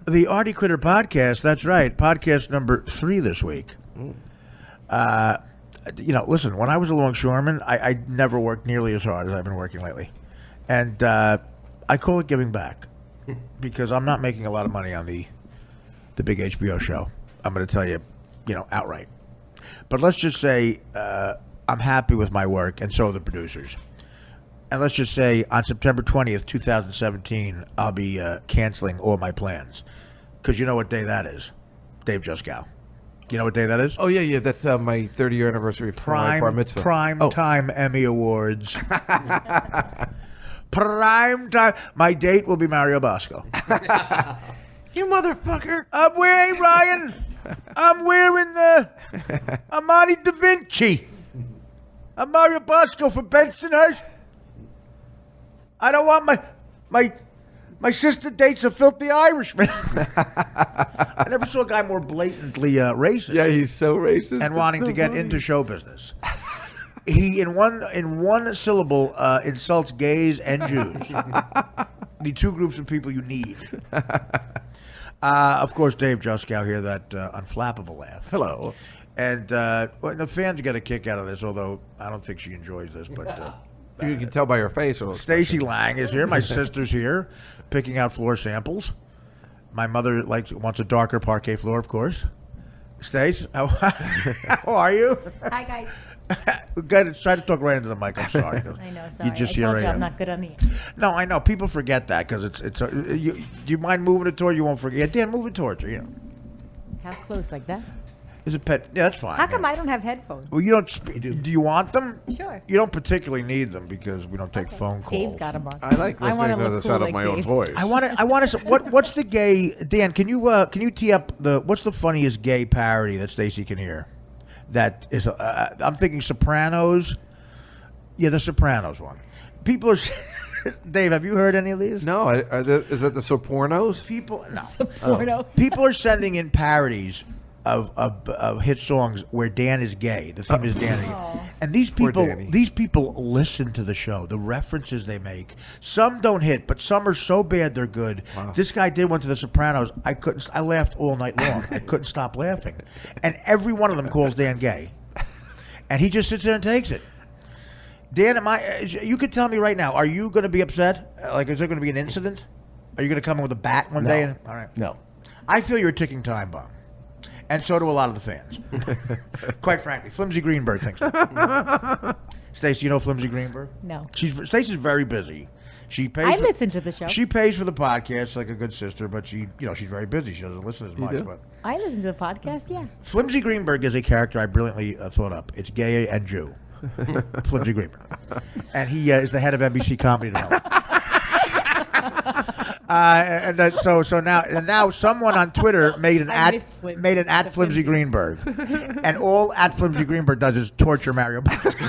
The Artie Critter podcast, that's right. Podcast number 3 this week. Listen, when I was a longshoreman, I never worked nearly as hard as I've been working lately. And I call it giving back because I'm not making a lot of money on the big HBO show. I'm going to tell you, outright. But let's just say I'm happy with my work, and so are the producers. And let's just say on September 20th, 2017, I'll be canceling all my plans. Because you know what day that is? Dave Juskow. You know what day that is? Oh, yeah. That's my 30-year anniversary of my bar mitzvah. Prime time Emmy Awards. Prime time. My date will be Mario Bosco. You motherfucker. Hey, Ryan. I'm wearing the Armani Da Vinci. I'm Mario Bosco for Bensonhurst. I don't want my sister dates a filthy Irishman. I never saw a guy more blatantly racist. Yeah, he's so racist. And wanting to get into show business. He, in one syllable, insults gays and Jews. The two groups of people you need. Of course, Dave Juskow here, that unflappable laugh. Hello. And the fans get a kick out of this, although I don't think she enjoys this. But you can tell by her face. Stacy Lang is here. My sister's here, picking out floor samples. My mother wants a darker parquet floor, of course. Stace, how are you? Hi, guys. Try to talk right into the mic. I'm sorry. I know. Sorry. You just I told hear you I I'm not good on the. No, I know. People forget that because it's. Do you mind moving it toward? You won't forget. Yeah, Dan, move it towards her. How close, like that? Is it pet? Yeah, that's fine. How come I don't have headphones? Well, you don't. Do you want them? Sure. You don't particularly need them because we don't take phone calls. Dave's got them on. I like listening to the sound of my own voice. I want to. What's the gay? Dan, can you tee up what's the funniest gay parody that Stacy can hear? That is, I'm thinking Sopranos. Yeah, the Sopranos one. People are. Dave, have you heard any of these? No, is that the Sopranos? Soprano. People are sending in parodies of hit songs where Dan is gay. The theme is Dan. And these people listen to the show. The references they make. Some don't hit, but some are so bad they're good. Wow. This guy did one to the Sopranos. I laughed all night long. I couldn't stop laughing. And every one of them calls Dan gay. And he just sits there and takes it. Dan, you could tell me right now, are you going to be upset? Is there going to be an incident? Are you going to come in with a bat one day? All right. No. I feel you're a ticking time bomb. And so do a lot of the fans. Quite frankly, Flimsy Greenberg thinks so. Stacey, you know Flimsy Greenberg? No. Stacey's very busy. I listen to the show. She pays for the podcast like a good sister, but she's very busy. She doesn't listen as much. But I listen to the podcast, yeah. Flimsy Greenberg is a character I brilliantly thought up. It's gay and Jew. Flimsy Greenberg. And he is the head of NBC Comedy Development. So now someone on Twitter made an at Flimsy Greenberg, and all at Flimsy Greenberg does is torture Mario Bosco.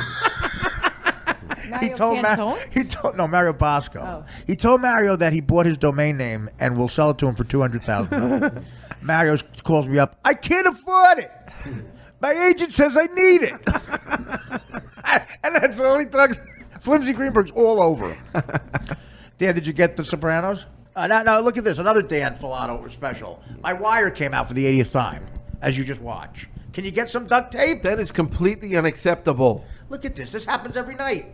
Mario Bosco. Oh. He told Mario that he bought his domain name and will sell it to him for $200,000. Mario calls me up. I can't afford it. My agent says I need it. And that's all he talks. Flimsy Greenberg's all over him. Dan, did you get The Sopranos? Now look at this. Another Dan Filato special. My Wire came out for the 80th time, as you just watch. Can you get some duct tape? That is completely unacceptable. Look at this. This happens every night.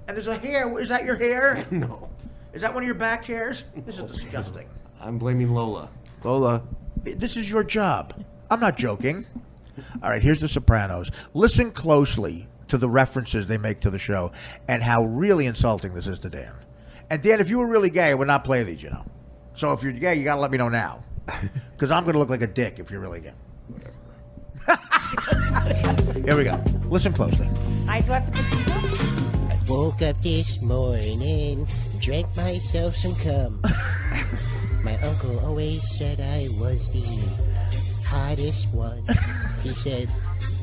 And there's a hair. Is that your hair? No. Is that one of your back hairs? This is disgusting. I'm blaming Lola. Lola. This is your job. I'm not joking. All right, here's The Sopranos. Listen closely to the references they make to the show and how really insulting this is to Dan. And Dan, if you were really gay, I would not play these, So if you're gay, you got to let me know now. Because I'm going to look like a dick if you're really gay. Here we go. Listen closely. I do have to put these on? I woke up this morning, drank myself some cum. My uncle always said I was the hottest one. He said,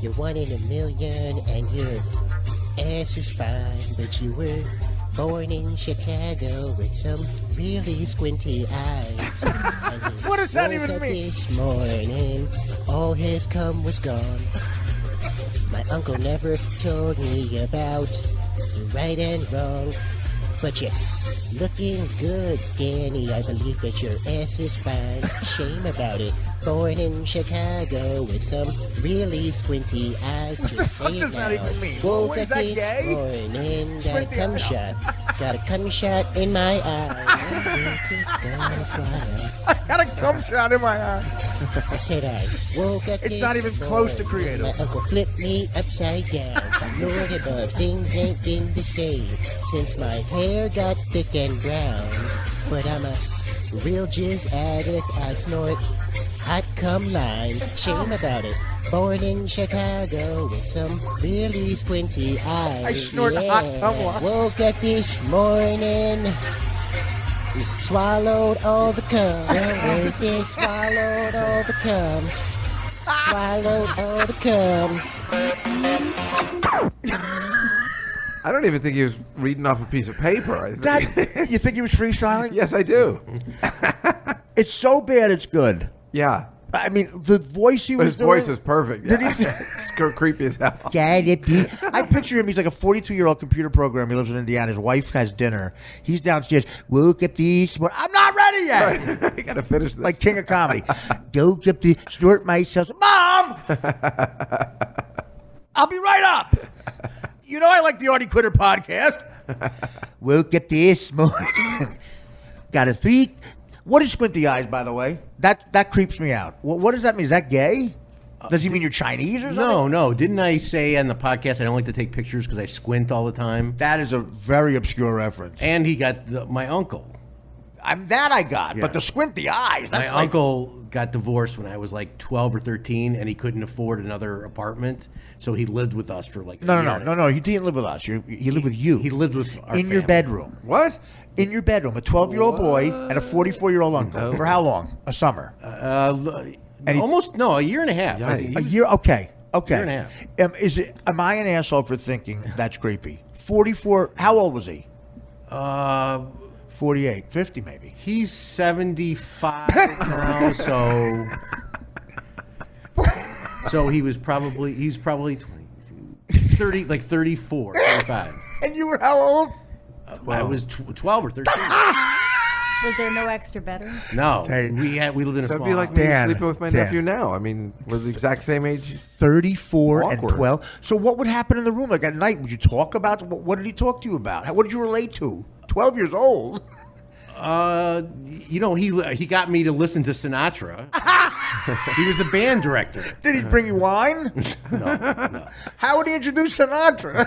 you're 1 in a million and your ass is fine, but you were born in Chicago with some really squinty eyes. What does that even mean? This morning, all his cum was gone. My uncle never told me about right and wrong, but yeah, Looking good, Danny. I believe that your ass is fine. Shame about it. Born in Chicago with some really squinty eyes. Just say fuck it does that now. even mean? Woke What, is up that this gay? morning, got a Squinty cum eye. shot. Got a cum shot in my eye. Gonna swallow. I got a cum shot in my eye. I said I woke up. It's not even close to creative. My uncle flipped me upside down. Lord above, things ain't been the same since my hair got thick and brown. But I'm a real jizz addict. I snort hot cum lines. Shame about it. Born in Chicago with some really squinty eyes. I snort hot cum lines. Woke up this morning. Swallowed all the cum. Everything swallowed all the cum. Swallowed all the cum. I don't even think he was reading off a piece of paper. I think. You think he was freestyling? Yes, I do. It's so bad it's good. Yeah. I mean, the voice he But was his voice doing, is perfect. Did Yeah. he- It's creepy as hell. I picture him. He's like a 42-year-old computer programmer. He lives in Indiana. His wife has dinner. He's downstairs. Woke up this morning. I'm not ready yet. Right. I got to finish this. Like King of Comedy. Woke up to snort myself. Mom! I'll be right up. You know I like the Artie Quitter podcast. Woke up this morning. Got a 3. What is squinty eyes, by the way? That creeps me out. What does that mean? Is that gay? Does he mean you're Chinese or something? No. Didn't I say on the podcast I don't like to take pictures because I squint all the time? That is a very obscure reference. And he got my uncle. I got, Yeah. but the squinty eyes. My That's like, uncle got divorced when I was like 12 or 13, and he couldn't afford another apartment, so he lived with us for like a year. No. He didn't live with us. He lived with you. He lived with our in your family. bedroom. What? In your bedroom, a 12-year-old boy and a 44-year-old uncle. For how long? A summer. Almost a year and a half. I think. A year. Okay. Year and a half. Am I an asshole for thinking that's creepy? 44. How old was he? 48, 50 maybe. He's 75 now, so he's probably 20, 30, like 34, 35. And you were how old? I was 12 or 13. Was there no extra bedroom? No, Hey. we lived in a That'd small be like house. me Dan, sleeping with my Dan. nephew now. I mean, we're the exact same age. 34 and Awkward. 12. So what would happen in the room? Like at night, would you talk about? What did he talk to you about? What did you relate to? 12 years old. He got me to listen to Sinatra. He was a band director. Did he bring you wine? No. How would he introduce Sinatra?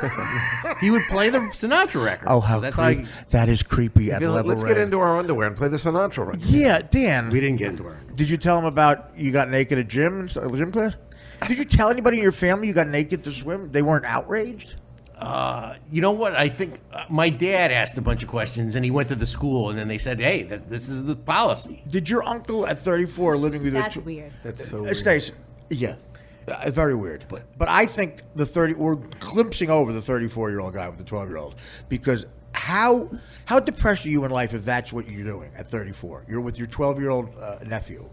He would play the Sinatra record. Oh, how so that's creepy. That is creepy at level Let's red. get into our underwear and play the Sinatra record. Yeah, Dan. we didn't get into her. Did you tell him about you got naked at gym class? Did you tell anybody in your family you got naked to swim? They weren't outraged? You know what? I think my dad asked a bunch of questions, and he went to the school, and then they said, "Hey, this is the policy." Did your uncle at 34 living with That's your weird. That's so weird. Stacy, yeah. Very weird. But I think we're glimpsing over the 34-year-old guy with the 12-year-old because how depressed are you in life if that's what you're doing at 34? You're with your 12-year-old nephew,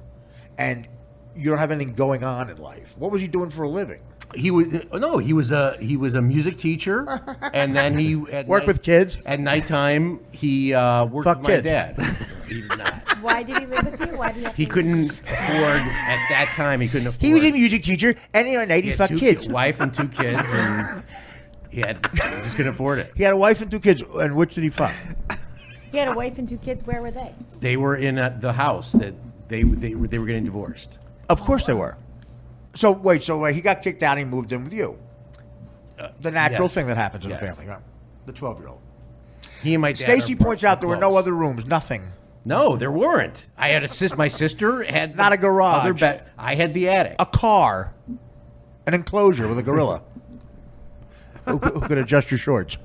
and you don't have anything going on in life. What was he doing for a living? He was a music teacher, and then he Work with kids? At nighttime. He worked Fuck with my kids. dad. He did not. Why did he live with you? Why did he have He to- couldn't afford at that time. He couldn't afford. He was a music teacher, and at night he had fucked two kids. wife and 2 kids, and he just couldn't afford it. He had a wife and 2 kids, and which did he fuck? He had a wife and 2 kids. Where were they? They were in the house that they were getting divorced. Of course they were. So he got kicked out and he moved in with you. The natural yes. thing that happens in a Yes. family, right? The 12-year-old. He and my dad. Stacy are points out there were no close. other rooms, nothing. No, there weren't. I had my sister had Not a garage. I had the attic. A car, an enclosure with a gorilla who could adjust your shorts.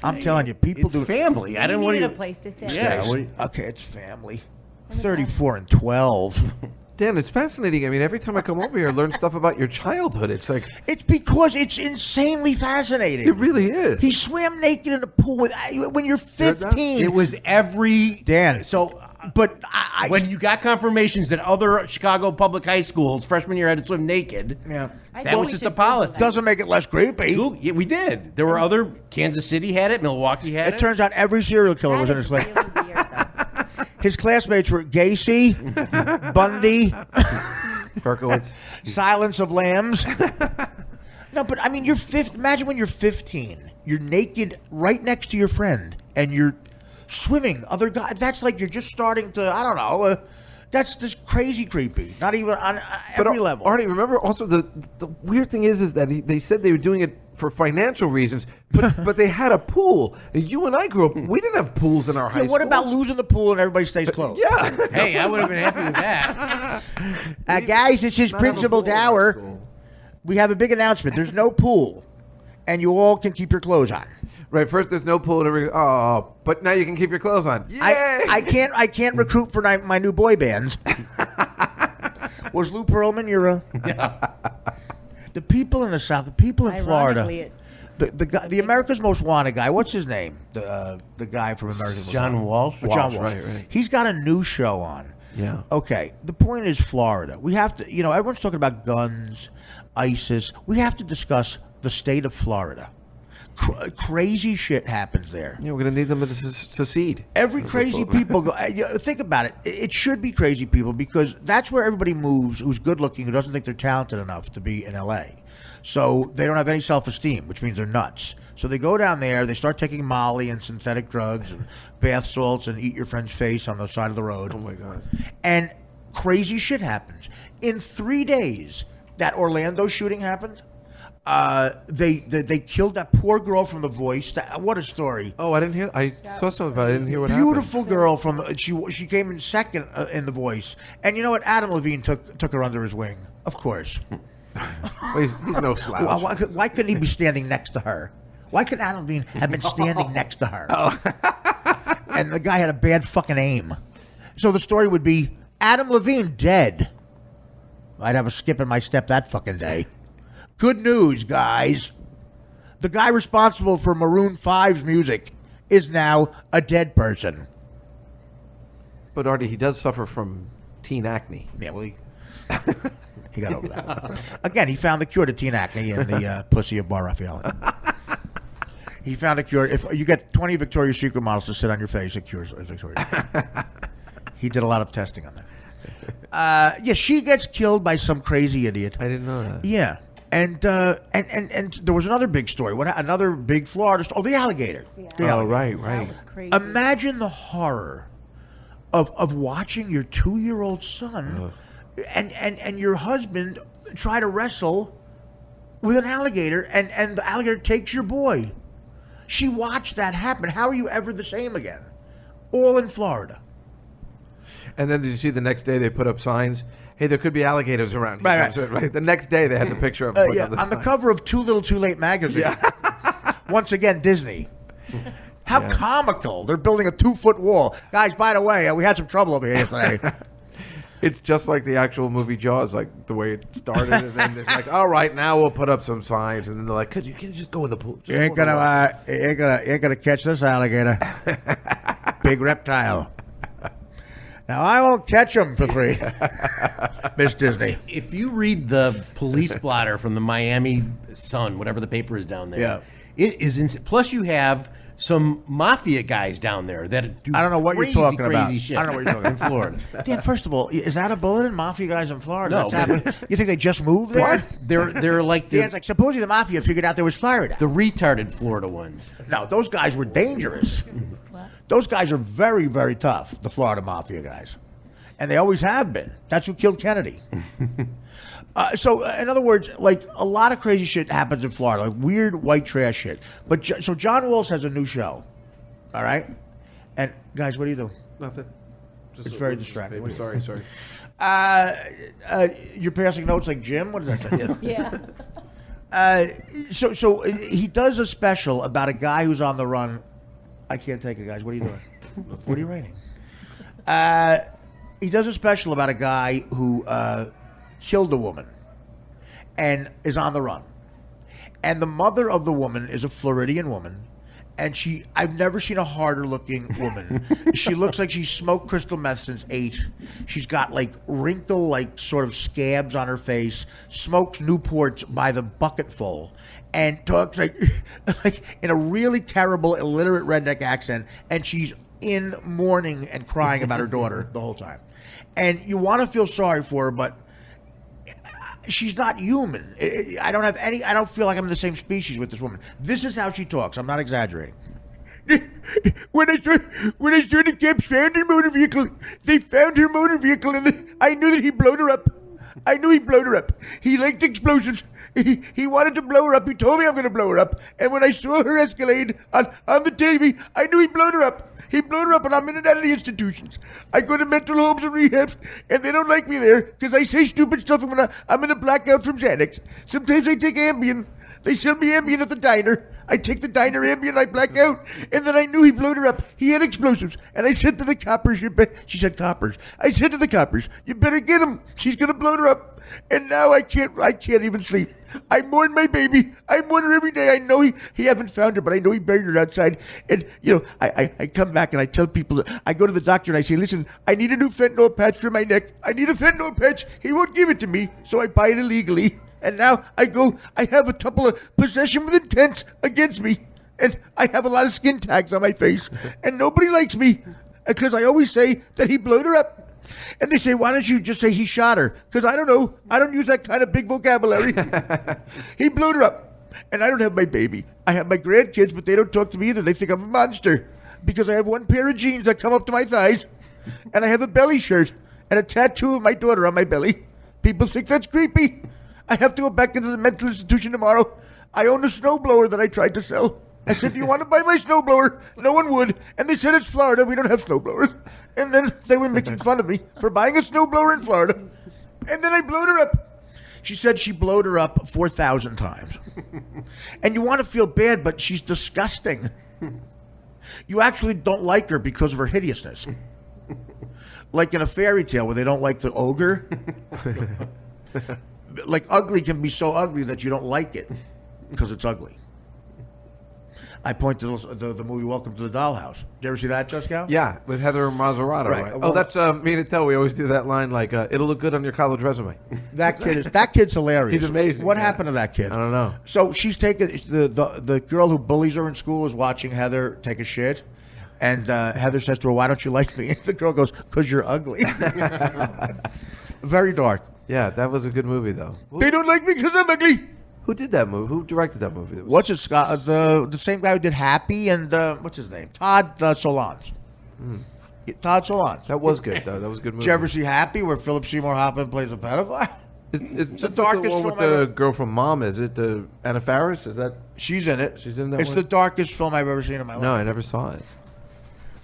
I'm telling you, people It's do. family. I didn't want needed to. a place to stay. Yeah. Okay, it's family. 34 and 12. Dan, it's fascinating. I mean, every time I come over here, I learn stuff about your childhood. It's like, It's because it's insanely fascinating. it really is. He swam naked in the pool when you're 15. It was every Dan. So But when you got confirmations that other Chicago public high schools freshman year had to swim naked, yeah, I that think was we just should the policy. Google that. doesn't make it less creepy. Yeah, we did. There were other. Kansas City had it. Milwaukee had it. It turns out every serial killer That was in is his class. really weird, though. His classmates were Gacy, Bundy, Berkowitz. Silence of Lambs. No, but I mean, imagine when you're 15, you're naked right next to your friend, and you're swimming. Other guys. That's like you're just starting to. I don't know. That's just crazy creepy. Not even on every level. Artie, remember also the weird thing is that they said they were doing it for financial reasons, but they had a pool. You and I grew up. We didn't have pools in our high school. What about losing the pool and everybody stays close? Yeah. Hey, I would have been happy with that. Guys, this is Not have a Principal pool in our Dower. school. We have a big announcement. There's no pool, and you all can keep your clothes on. Right. First, there's no pool. But now you can keep your clothes on. Yay! I can't recruit for my new boy bands. Was Lou Pearlman your? The people in the South, the people in Ironically, Florida, the guy, the America's Most Wanted guy. What's his name? The guy from America's Most John Wanted. Walsh. John Walsh. Right. He's got a new show on. Yeah. Okay. The point is Florida. We have to. Everyone's talking about guns, ISIS. We have to discuss the state of Florida. Crazy shit happens there. Yeah, we're gonna need them to secede. Every crazy people go. Think about it. It should be crazy people because that's where everybody moves. Who's good looking, who doesn't think they're talented enough to be in L.A. So they don't have any self-esteem, which means they're nuts. So they go down there. They start taking Molly and synthetic drugs and bath salts and eat your friend's face on the side of the road. Oh my God! And crazy shit happens. In 3 days, that Orlando shooting happened. They killed that poor girl from The Voice. What a story! Oh, I didn't hear. I saw something about it. I didn't hear what Beautiful girl from she came in second in The Voice. And you know what? Adam Levine took her under his wing. Of course. Well, he's no slouch. Why couldn't he be standing next to her? Why couldn't Adam Levine have been standing next to her? And the guy had a bad fucking aim. So the story would be Adam Levine dead. I'd have a skip in my step that fucking day. Good news, guys. The guy responsible for Maroon 5's music is now a dead person. But Artie, he does suffer from teen acne. Yeah, well, he got over that. Again, he found the cure to teen acne in the pussy of Bar Raffaele. He found a cure. If you get 20 Victoria's Secret models to sit on your face, it cures Victoria's Secret. He did a lot of testing on that. Yeah, she gets killed by some crazy idiot. I didn't know that. Yeah. And there was another big story. Another big Florida story. Oh, the alligator. The alligator. Right. That was crazy. Imagine the horror of watching your 2-year-old son and your husband try to wrestle with an alligator, and the alligator takes your boy. She watched that happen. How are you ever the same again? All in Florida. And then did you see the next day they put up signs? Hey, there could be alligators around. Right. The next day they had the picture of on the cover of Too Little Too Late magazine. Yeah. Once again, Disney. How comical. They're building a 2-foot wall. Guys, by the way, we had some trouble over here today. It's just like the actual movie Jaws, like the way it started. And then it's like, all right, now we'll put up some signs. And then they're like, can you just go in the pool? You ain't gonna catch this alligator. Big reptile. Now I won't catch him for free. Miss Disney. If you read the police blotter from the Miami Sun, whatever the paper is down there, it is insane. Plus, you have some mafia guys down there that do I don't know what crazy, you're talking about. crazy shit. I don't know what you're talking in Florida. Dan, first of all, is that a bulletin? Mafia guys in Florida? No, That's happening? You think they just moved there? What? They're like Dan's like, supposedly the mafia figured out there was Florida. the retarded Florida ones. No, those guys were dangerous. Those guys are very, very tough, the Florida Mafia guys. And they always have been. That's who killed Kennedy. So, in other words, like, a lot of crazy shit happens in Florida, like weird white trash shit. But so John Walsh has a new show, all right? And, guys, what do you do? Nothing. It's very distracting. Maybe, sorry. You're passing notes like Jim? What does that say? Yeah. So he does a special about a guy who's on the run. I can't take it, guys. What are you doing? What are you writing? He does a special about a guy who killed a woman and is on the run. And the mother of the woman is a Floridian woman, And I've never seen a harder looking woman. She looks like she smoked crystal meth since 8. She's got like wrinkle, like sort of scabs on her face, smokes Newports by the bucketful, and talks like in a really terrible, illiterate redneck accent. And she's in mourning and crying about her daughter the whole time. And you want to feel sorry for her, but she's not human. I don't feel like I'm in the same species with this woman. This is how she talks. I'm not exaggerating. When I saw the cops found her motor vehicle, they found her motor vehicle, and I knew that he blowed her up. I knew he blowed her up. He liked explosives. He wanted to blow her up. He told me I'm going to blow her up. And when I saw her Escalade on the TV, I knew he blowed her up. He blew her up, and I'm in and out of the institutions. I go to mental homes and rehabs, and they don't like me there because I say stupid stuff when I'm in a blackout from Xanax. Sometimes I take Ambien. They sell me Ambien at the diner. I take the diner Ambien, I black out, and then I knew he blowed her up. He had explosives, and I said to the coppers, she said coppers. I said to the coppers, you better get him. She's going to blow her up. And now I can't even sleep. I mourn my baby. I mourn her every day. I know he haven't found her, but I know he buried her outside. And, I come back and I tell people, I go to the doctor and I say, listen, I need a new fentanyl patch for my neck. I need a fentanyl patch. He won't give it to me, so I buy it illegally. And now I have a couple of possession with intent against me. And I have a lot of skin tags on my face. And nobody likes me because I always say that he blowed her up. And they say, why don't you just say he shot her? Because I don't know. I don't use that kind of big vocabulary. He blowed her up. And I don't have my baby. I have my grandkids, but they don't talk to me either. They think I'm a monster. Because I have one pair of jeans that come up to my thighs. And I have a belly shirt. And a tattoo of my daughter on my belly. People think that's creepy. I have to go back into the mental institution tomorrow. I own a snowblower that I tried to sell. I said, do you want to buy my snowblower? No one would. And they said, it's Florida. We don't have snowblowers. And then they were making fun of me for buying a snowblower in Florida. And then I blowed her up. She said she blowed her up 4,000 times. And you want to feel bad, but she's disgusting. You actually don't like her because of her hideousness. Like in a fairy tale where they don't like the ogre. Like ugly can be so ugly that you don't like it because it's ugly. I point to the movie Welcome to the Dollhouse. Did you ever see that, Jessica? Yeah, with Heather Maserati, right? Well, that's me and Tell. We always do that line like, it'll look good on your college resume. That kid's hilarious. He's amazing. What happened to that kid? I don't know. So she's taking the girl who bullies her in school is watching Heather take a shit. And Heather says to her, why don't you like me? And the girl goes, because you're ugly. Very dark. Yeah, that was a good movie, though. They don't like me because I'm ugly. Who did that movie? Who directed that movie? What's it, Scott? The same guy who did Happy and what's his name? Todd Solondz. Todd Solondz. That was good, though. That was a good movie. Did you ever see Happy, where Philip Seymour Hoffman plays a pedophile? Is the the darkest one with film the ever. girl from Mom? Is it the Anna Faris? Is that? She's in it. She's in that It's one? the darkest film I've ever seen in my life. No, I never saw it.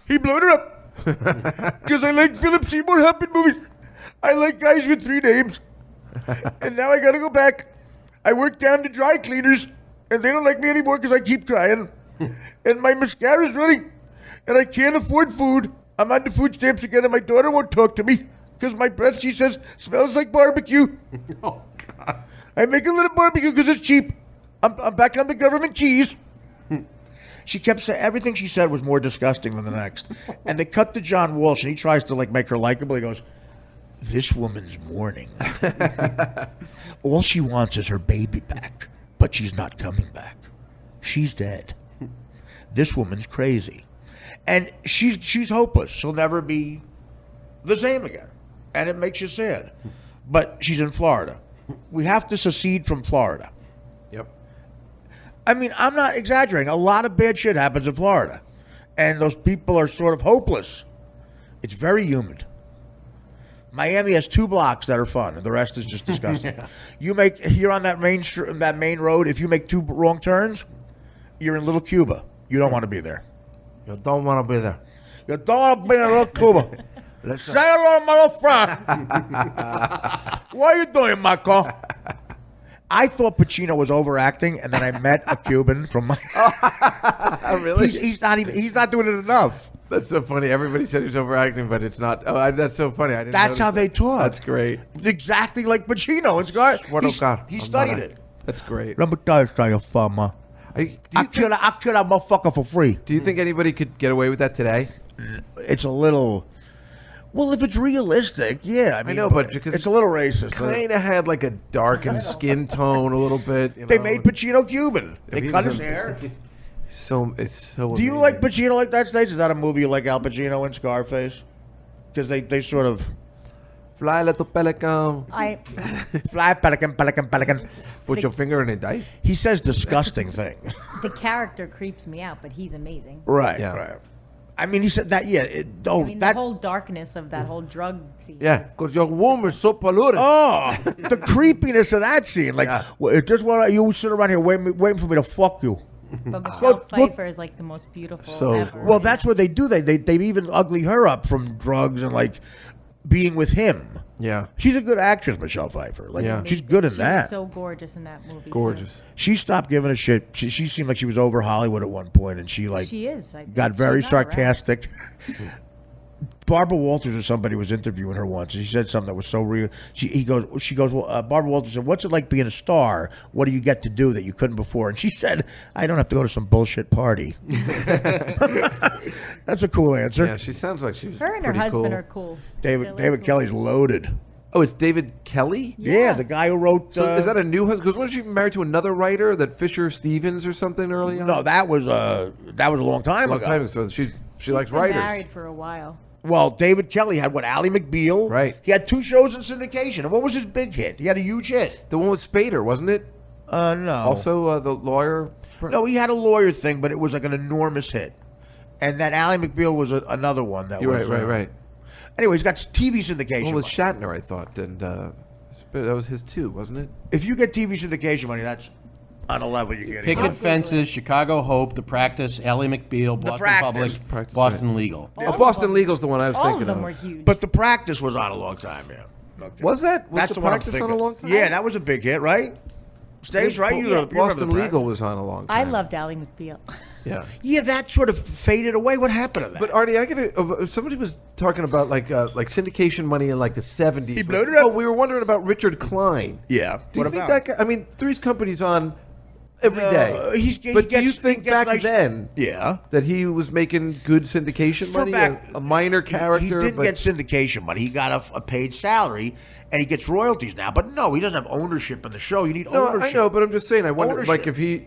He blowed her up. Because I like Philip Seymour Hoffman movies. I like guys with 3 names. And now I got to go back. I work down to dry cleaners, and they don't like me anymore because I keep crying. And my mascara's running, and I can't afford food. I'm on the food stamps again, and my daughter won't talk to me because my breath, she says, smells like barbecue. Oh, God. I make a little barbecue because it's cheap. I'm back on the government cheese. She kept saying everything she said was more disgusting than the next. And they cut to John Walsh, and he tries to make her likable. He goes, this woman's mourning. All she wants is her baby back, but she's not coming back. She's dead. This woman's crazy. And she's hopeless. She'll never be the same again. And it makes you sad. But she's in Florida. We have to secede from Florida. Yep. I mean, I'm not exaggerating. A lot of bad shit happens in Florida. And those people are sort of hopeless. It's very humid. Miami has 2 blocks that are fun, and the rest is just disgusting. Yeah. You're on that main road, if you make 2 wrong turns, you're in Little Cuba. You don't want to be there. You don't want to be there. You don't want to be in Little Cuba. Say hello to my little friend. What are you doing, Marco? I thought Pacino was overacting, and then I met a Cuban from my... Really? He's not doing it enough. That's so funny. Everybody said he's overacting, but it's not. Oh, that's so funny. I didn't. That's how they that. talk. That's great. Exactly like Pacino. He studied it. That's great. Let me tell you, fama. I'll kill that motherfucker for free. Do you think anybody could get away with that today? It's a little. Well, if it's realistic, yeah. I mean, know, but because it's a little racist. Kind of had like a darkened skin tone a little bit. You They know? made Pacino Cuban. They he cut was his hair. It's so. Do you amazing. like Pacino like that, Stace? Is that a movie you like Al Pacino and Scarface? Because they sort of Fly little pelican. fly pelican. Put your finger in a dike. He says disgusting things. The character creeps me out, but he's amazing. Right. Yeah. Right. I mean, he said that. Yeah. I mean, the whole darkness of that whole drug scene. Yeah, because your womb is so polluted. Oh, the creepiness of that scene. Like, well, just while you sit around here waiting for me to fuck you. But Michelle Look. Pfeiffer is like the most beautiful So- ever. Well, that's what they do. They even ugly her up from drugs and like being with him. Yeah, She's a good actress, Michelle Pfeiffer. Like, Yeah. she's good in she that. was so gorgeous in that movie. too. gorgeous. She stopped giving a shit. She seemed like she was over Hollywood at one point, and she like She is. I think. got very She's not around. sarcastic. Barbara Walters or somebody was interviewing her once, and she said something that was so real. She goes, well, Barbara Walters said, "What's it like being a star? What do you get to do that you couldn't before?" And she said, "I don't have to go to some bullshit party." That's a cool answer. Yeah, she sounds like she's. Her and her pretty husband cool. are cool. David They're cool. Kelly's loaded. Oh, it's David Kelly. Yeah, the guy who wrote. So is that a new husband? Because wasn't she married to another writer, that Fisher Stevens or something early on? No, that was a long time long ago. time. So she likes Been writers. married for a while. Well, David Kelly had Ally McBeal. Right. He had 2 shows in syndication. And what was his big hit? He had a huge hit. The one with Spader, wasn't it? No. Also, the lawyer. No, he had a lawyer thing, but it was like an enormous hit. And that Ally McBeal was another one that You're was. right. Anyway, he's got TV syndication. One with money. Shatner, I thought, and that was his too, wasn't it? If you get TV syndication money, that's on a level you're getting. Picket Fences, Chicago Hope, The Practice, Ally McBeal, Boston Practice. Public, Practice, Boston Legal. Oh, Boston Legal's the one I was All thinking of them of. were huge. But The Practice was on a long time, yeah. Okay. Was that? Was That's The the one I'm Practice on a thinking. long time? Yeah, that was a big hit, right? Stays right. You remember Boston The Practice. Legal was on a long I time. loved Ally McBeal. Yeah. Yeah, that sort of faded away. What happened to that? But Artie, I gotta. Somebody was talking about like syndication money in like the 70s. He blowed it up. Oh, we were wondering about Richard Klein. yeah. Do you What think about? that guy? I mean, Three's Company's on every day. But do you think back then Yeah. that he was making good syndication For money? back- A minor character. He didn't but get syndication money. He got a paid salary, and he gets royalties now. But no, he doesn't have ownership in the show. You need no, ownership. I know, but I'm just saying. I wonder, Ownership. like, if you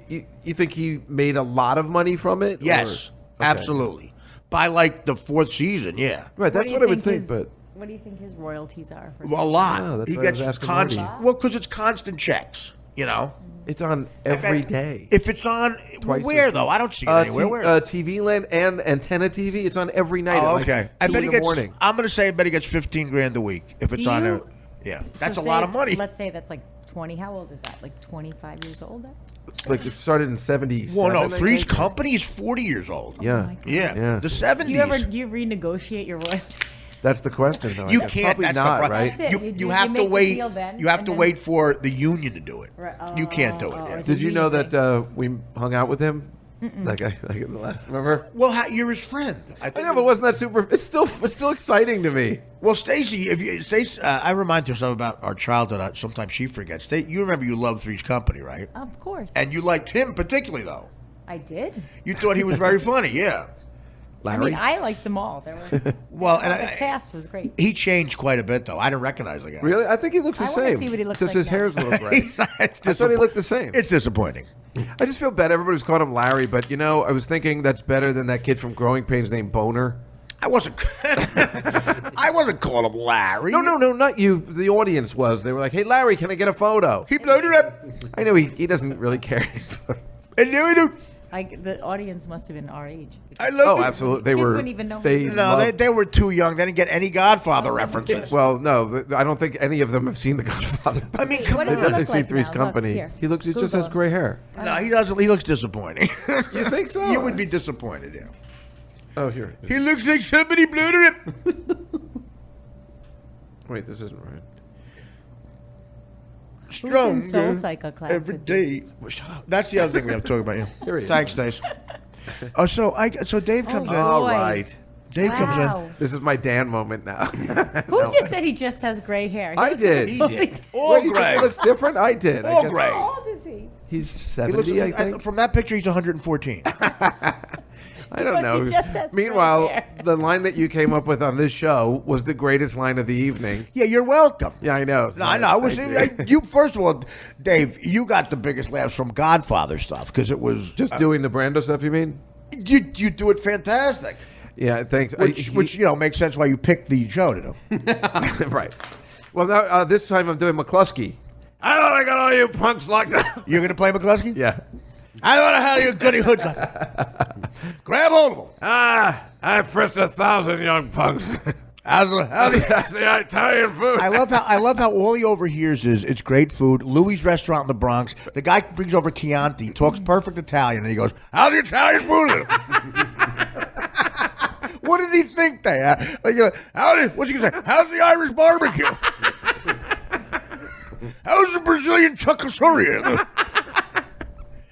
think he made a lot of money from it? Yes, or- okay. absolutely. By like the 4th season, yeah. Right, that's do what you I would think. his- But what do you think his royalties are? For Well, a lot. Oh, that's he what I gets was asking constant. Marty. Well, because it's constant checks. You know, it's on every day. if it's on Twice where a- though, I don't see it anywhere. Where? TV Land and Antenna TV. It's on every night. Oh, at okay. Like I 2 bet in he the gets. morning. I'm gonna say I bet he gets 15 grand a week if it's Do on you- there. Yeah, that's So a lot say- of money. Let's say that's like 20. How old is that? Like 25 years old? Like it started in '77. Well, no, I Three's think. Company is 40 years old. Yeah, my God. Yeah, Yeah. the 70s. Do you renegotiate your royalties? that's the question. Though. You I guess. can't. Probably That's not, the problem. right? That's it. You, You have make to the wait. deal then, You have and to then- wait for the union to do it. Right. You can't do it. Oh, yeah. it's Did you know union that we hung out with him? Like in the last. Remember? Well, you're his friend. I know, but wasn't that super? It's still exciting to me. Well, Stacy, if you Stacy, I remind yourself about our childhood. Sometimes she forgets. You remember you loved Three's Company, right? Of course. And you liked him particularly, though. I did. You thought he was very funny, yeah. Larry. I mean, I liked them all. They were, Well, and the cast was great. he changed quite a bit, though. I didn't recognize the guy. Really? I think he looks the I same. wanna see what he looks Just like his now. hair's a little gray. It's I thought he looked the same. It's disappointing. I just feel bad. Everybody's calling him Larry, but I was thinking that's better than that kid from Growing Pains named Boner. I wasn't. I wasn't calling him Larry. No, not you. The audience was. They were like, "Hey, Larry, can I get a photo?" He blowed it up. I know he doesn't really care. And now he do. The audience must have been our age. I love Oh, it. absolutely. They Kids were. wouldn't even know who They he was. No, loved- they were too young. They didn't get any Godfather references. Well, no, I don't think any of them have seen The Godfather. I mean, come What does he on. look They see like Three's now? Company. Look, here. He just Google has him. gray hair. No, he doesn't. He looks disappointing. You think so? You would be disappointed, yeah. Oh, here. He looks like somebody blew it up. Wait, this isn't right. Strong. in Soul Cycle class every with you? day. Well, shut up. That's the other thing we have to talk about. Yeah. Here he is. Thanks, Stace. So Dave comes in. All boy. right. Dave comes Wow. This is my Dan moment now. Who just said he just has gray hair? He I looks did. like He totally did. All You think gray. it looks different? I did. I All guess- gray. How old is he? He's He 70, I think. From that picture, he's 114. I don't know. Because he just has Meanwhile, gray hair. the line that you came up with on this show was the greatest line of the evening. Yeah, you're welcome. Yeah, I know. No, I know. Thank you. You first of all, Dave, you got the biggest laughs from Godfather stuff because it was Just doing the Brando stuff, you mean? you do it fantastic. Yeah, thanks. Which makes sense why you picked the show to do. Right. Well, now this time I'm doing McCluskey. I thought I got all you punks locked up. You're gonna play McCluskey? Yeah. I don't know how you goody hood. Grab hold of him. I frisked 1,000 young punks. How's That's the Italian food. I love how all he overhears is it's great food. Louis' restaurant in the Bronx. The guy brings over Chianti, talks perfect Italian, and he goes, "How's the Italian food?" What did he think they? What's he gonna say? How's the Irish barbecue? How's the Brazilian chucasauria?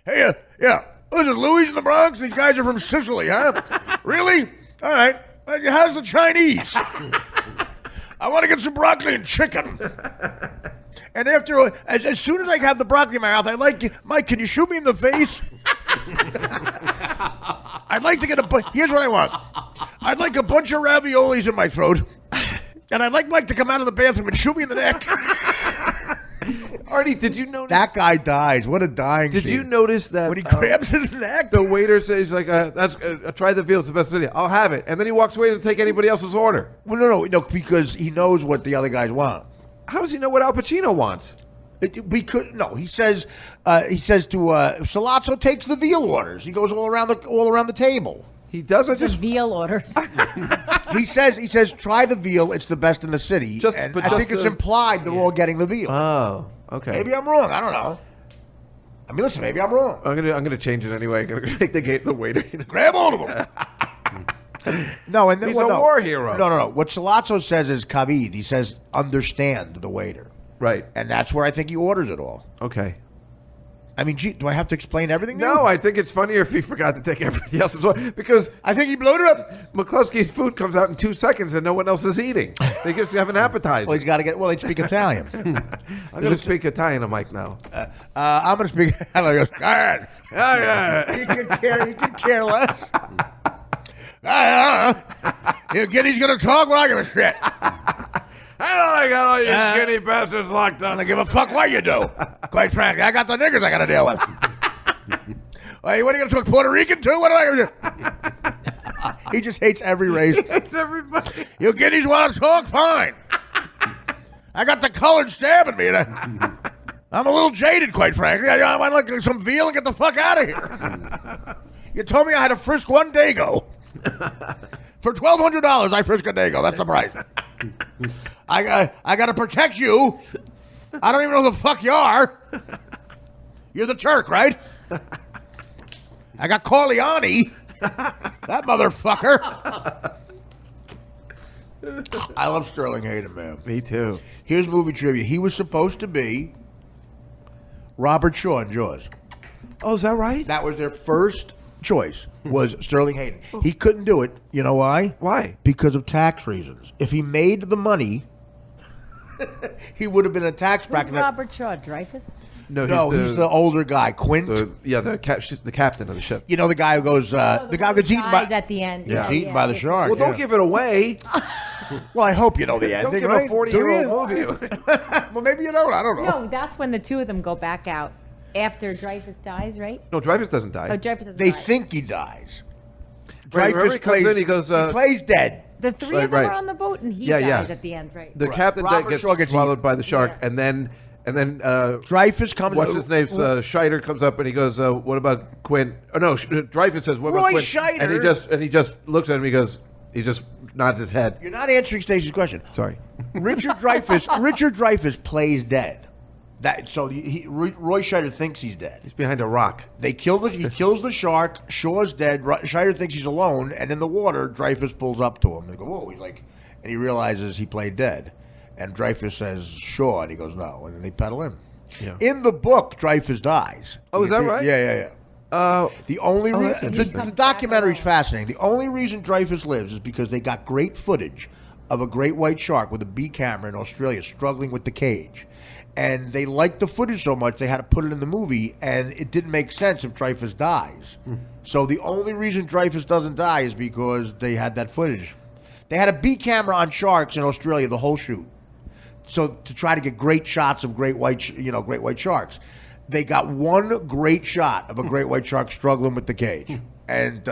Hey, yeah. Listen, Louis in the Bronx. These guys are from Sicily, huh? Really? All right. How's the Chinese? I want to get some broccoli and chicken. And after, as soon as I have the broccoli in my mouth, I like you, Mike. Can you shoot me in the face? I'd like to get here's what I want. I'd like a bunch of raviolis in my throat, and I'd like Mike to come out of the bathroom and shoot me in the neck. Artie, did you notice That guy dies. What a dying Did scene. you notice that When he grabs his neck? the waiter says like, "That's try the veal. It's the best idea. I'll have it," and then he walks away to take anybody else's order. Well, no, because he knows what the other guys want. How does he know what Al Pacino wants? He says to Salazzo takes the veal orders. He goes all around the table. He doesn't Just just. veal orders. He says try the veal. It's the best in the city. Just- and but I just think it's the- implied they're all getting the veal. Oh, okay. Maybe I'm wrong. I don't know. I mean, listen, maybe I'm wrong. I'm gonna change it anyway. I'm gonna make the waiter. Grab hold of him. No, and then, He's a war hero. No. What Salazzo says is kavid. He says understand the waiter, Right. and that's where I think he orders it all. Okay. I mean, gee, do I have to explain everything? No, I think it's funnier if he forgot to take everybody else's order because I think he blowed it up. McCluskey's food comes out in 2 seconds and no one else is eating. They just have an appetizer. Well, he's got to get. Well, they speak Italian. I'm going to speak Italian to Mike now. I'm going to speak. Hello, he goes, go ahead. Yeah. He can care less. Giddy's going to talk when I give a shit. I don't got all you guinea bastards locked I up. don't give a fuck what you do. Quite frankly, I got the niggers I got to deal with. Hey, what are you going to talk Puerto Rican too? What am I going to do? He just hates every race. It's everybody. You guineas want to talk? Fine. I got the colored stabbing me. I'm a little jaded, quite frankly. I want like some veal and get the fuck out of here. You told me I had to frisk one Dago. For $1,200, I frisk a Dago. That's the price. I got to protect you. I don't even know who the fuck you are. You're the Turk, right? I got Corleone. That motherfucker. I love Sterling Hayden, man. Me too. Here's movie trivia. He was supposed to be Robert Shaw in Jaws. Oh, is that right? That was their first choice, was Sterling Hayden. He couldn't do it. You know why? Why? Because of tax reasons. If he made the money, he would have been a tax Who's bracket. Robert Shaw? Dreyfus? No, he's the older guy, Quint. the captain of the ship. You know, the guy who goes, the guy who gets eaten by, Dies at the end. Yeah. eaten by the shark. Well, don't yeah. give it away. Well, I hope you know the Don't ending, give right? a 40-year-old Do you? movie. Well, maybe you don't. I don't know. No, that's when the two of them go back out after Dreyfus dies, right? No, Dreyfus doesn't die. Oh, Dreyfus doesn't They die. think he dies. Right, remember he comes in, he goes, he plays dead. The three Right, of them right. are on the boat, and he Yeah, yeah. dies at the end, right? The captain Robert gets Shaw gets swallowed eaten. by the shark, Yeah. and then Dreyfus comes. what's his name? Scheider comes up and he goes, "What about Quint?" Oh no, Dreyfus says, "What about Roy Quint?" Scheider. And he just looks at him. He just nods his head. You're not answering Stacey's question. Sorry. Richard Dreyfus plays dead. Roy Scheider thinks he's dead. He's behind a rock. He kills the shark. Shaw's dead. Scheider thinks he's alone, and in the water, Dreyfus pulls up to him. They go, "Whoa!" He's like, and he realizes he played dead. And Dreyfus says, "Shaw," and he goes, "No," and then they pedal in. Yeah. In the book, Dreyfus dies. Oh, is that right? Yeah. The only that's reason interesting. the documentary's fascinating. The only reason Dreyfus lives is because they got great footage of a great white shark with a B camera in Australia struggling with the cage. And they liked the footage so much they had to put it in the movie, and it didn't make sense if Dreyfus dies. So the only reason Dreyfus doesn't die is because they had that footage. They had a B camera on sharks in Australia the whole shoot. So to try to get great shots of great white sharks. They got one great shot of a great white shark struggling with the cage. And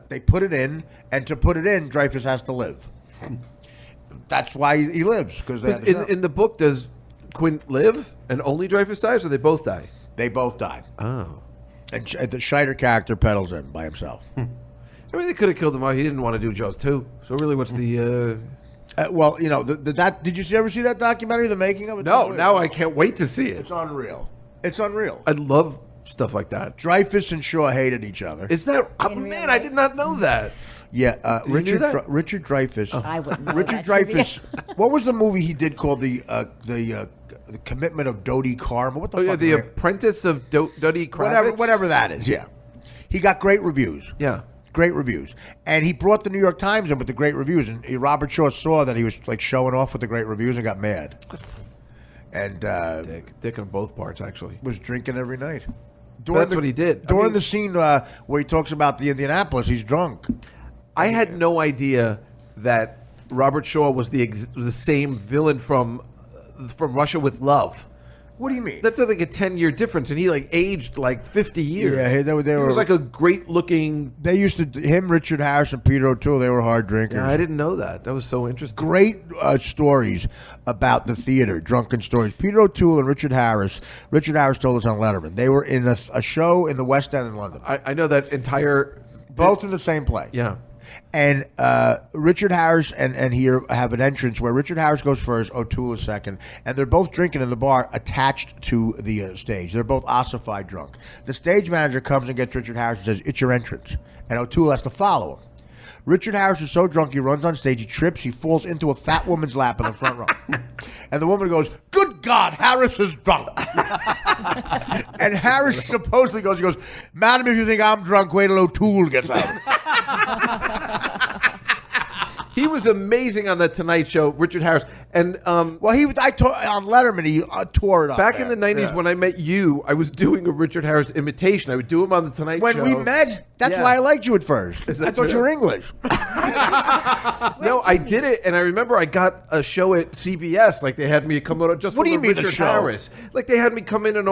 they put it in, and to put it in, Dreyfus has to live. That's why he lives. Because in the book, does Quint live and only Dreyfus dies, or they both die? They both die. Oh. And the Scheider character pedals in by himself. I mean, they could have killed him off. He didn't want to do Jaws 2. So really, what's the... well, you know, did you ever see that documentary, The Making of It? No, now I can't wait to see it. It's unreal. It's unreal. I love stuff like that. Dreyfus and Shaw hated each other. Is that... Oh, man, I did not know that. Yeah, Richard Dreyfus. I wouldn't know Richard that Dreyfus. What was the movie he did called the Commitment of Dodie Carmen? What the fuck? The Apprentice of Duddy Kravitz? Whatever that is. Yeah, he got great reviews. Yeah, great reviews, and he brought the New York Times in with the great reviews. And Robert Shaw saw that he was like showing off with the great reviews and got mad. And Dick on both parts actually was drinking every night. That's what he did During the scene where he talks about the Indianapolis. He's drunk. I had no idea that Robert Shaw was the same villain from Russia with Love. What do you mean? That's like a 10-year difference, and he like aged like 50 years. Yeah, they were. Was like a great looking. They used to Richard Harris, and Peter O'Toole. They were hard drinkers. Yeah, I didn't know that. That was so interesting. Great stories about the theater, drunken stories. Peter O'Toole and Richard Harris. Richard Harris told us on Letterman. They were in a show in the West End in London. I know that entire. Both in the same play. Yeah. And Richard Harris and he have an entrance where Richard Harris goes first, O'Toole is second, and they're both drinking in the bar attached to the stage. They're both ossified drunk. The stage manager comes and gets Richard Harris and says, "It's your entrance," and O'Toole has to follow him. Richard Harris is so drunk he runs on stage, he trips, he falls into a fat woman's lap in the front row. And the woman goes, "Good God, Harris is drunk." And Harris supposedly goes, "Madam, if you think I'm drunk, wait till O'Toole gets out." He was amazing on the Tonight Show, Richard Harris, and on Letterman he tore it up. Back in the '90s when I met you, I was doing a Richard Harris imitation. I would do him on the Tonight Show. When we met, that's why I liked you at first. I thought you were English. No, I did it, and I remember I got a show at CBS. Like they had me come on just. What do you mean Richard Harris? Like they had me come in and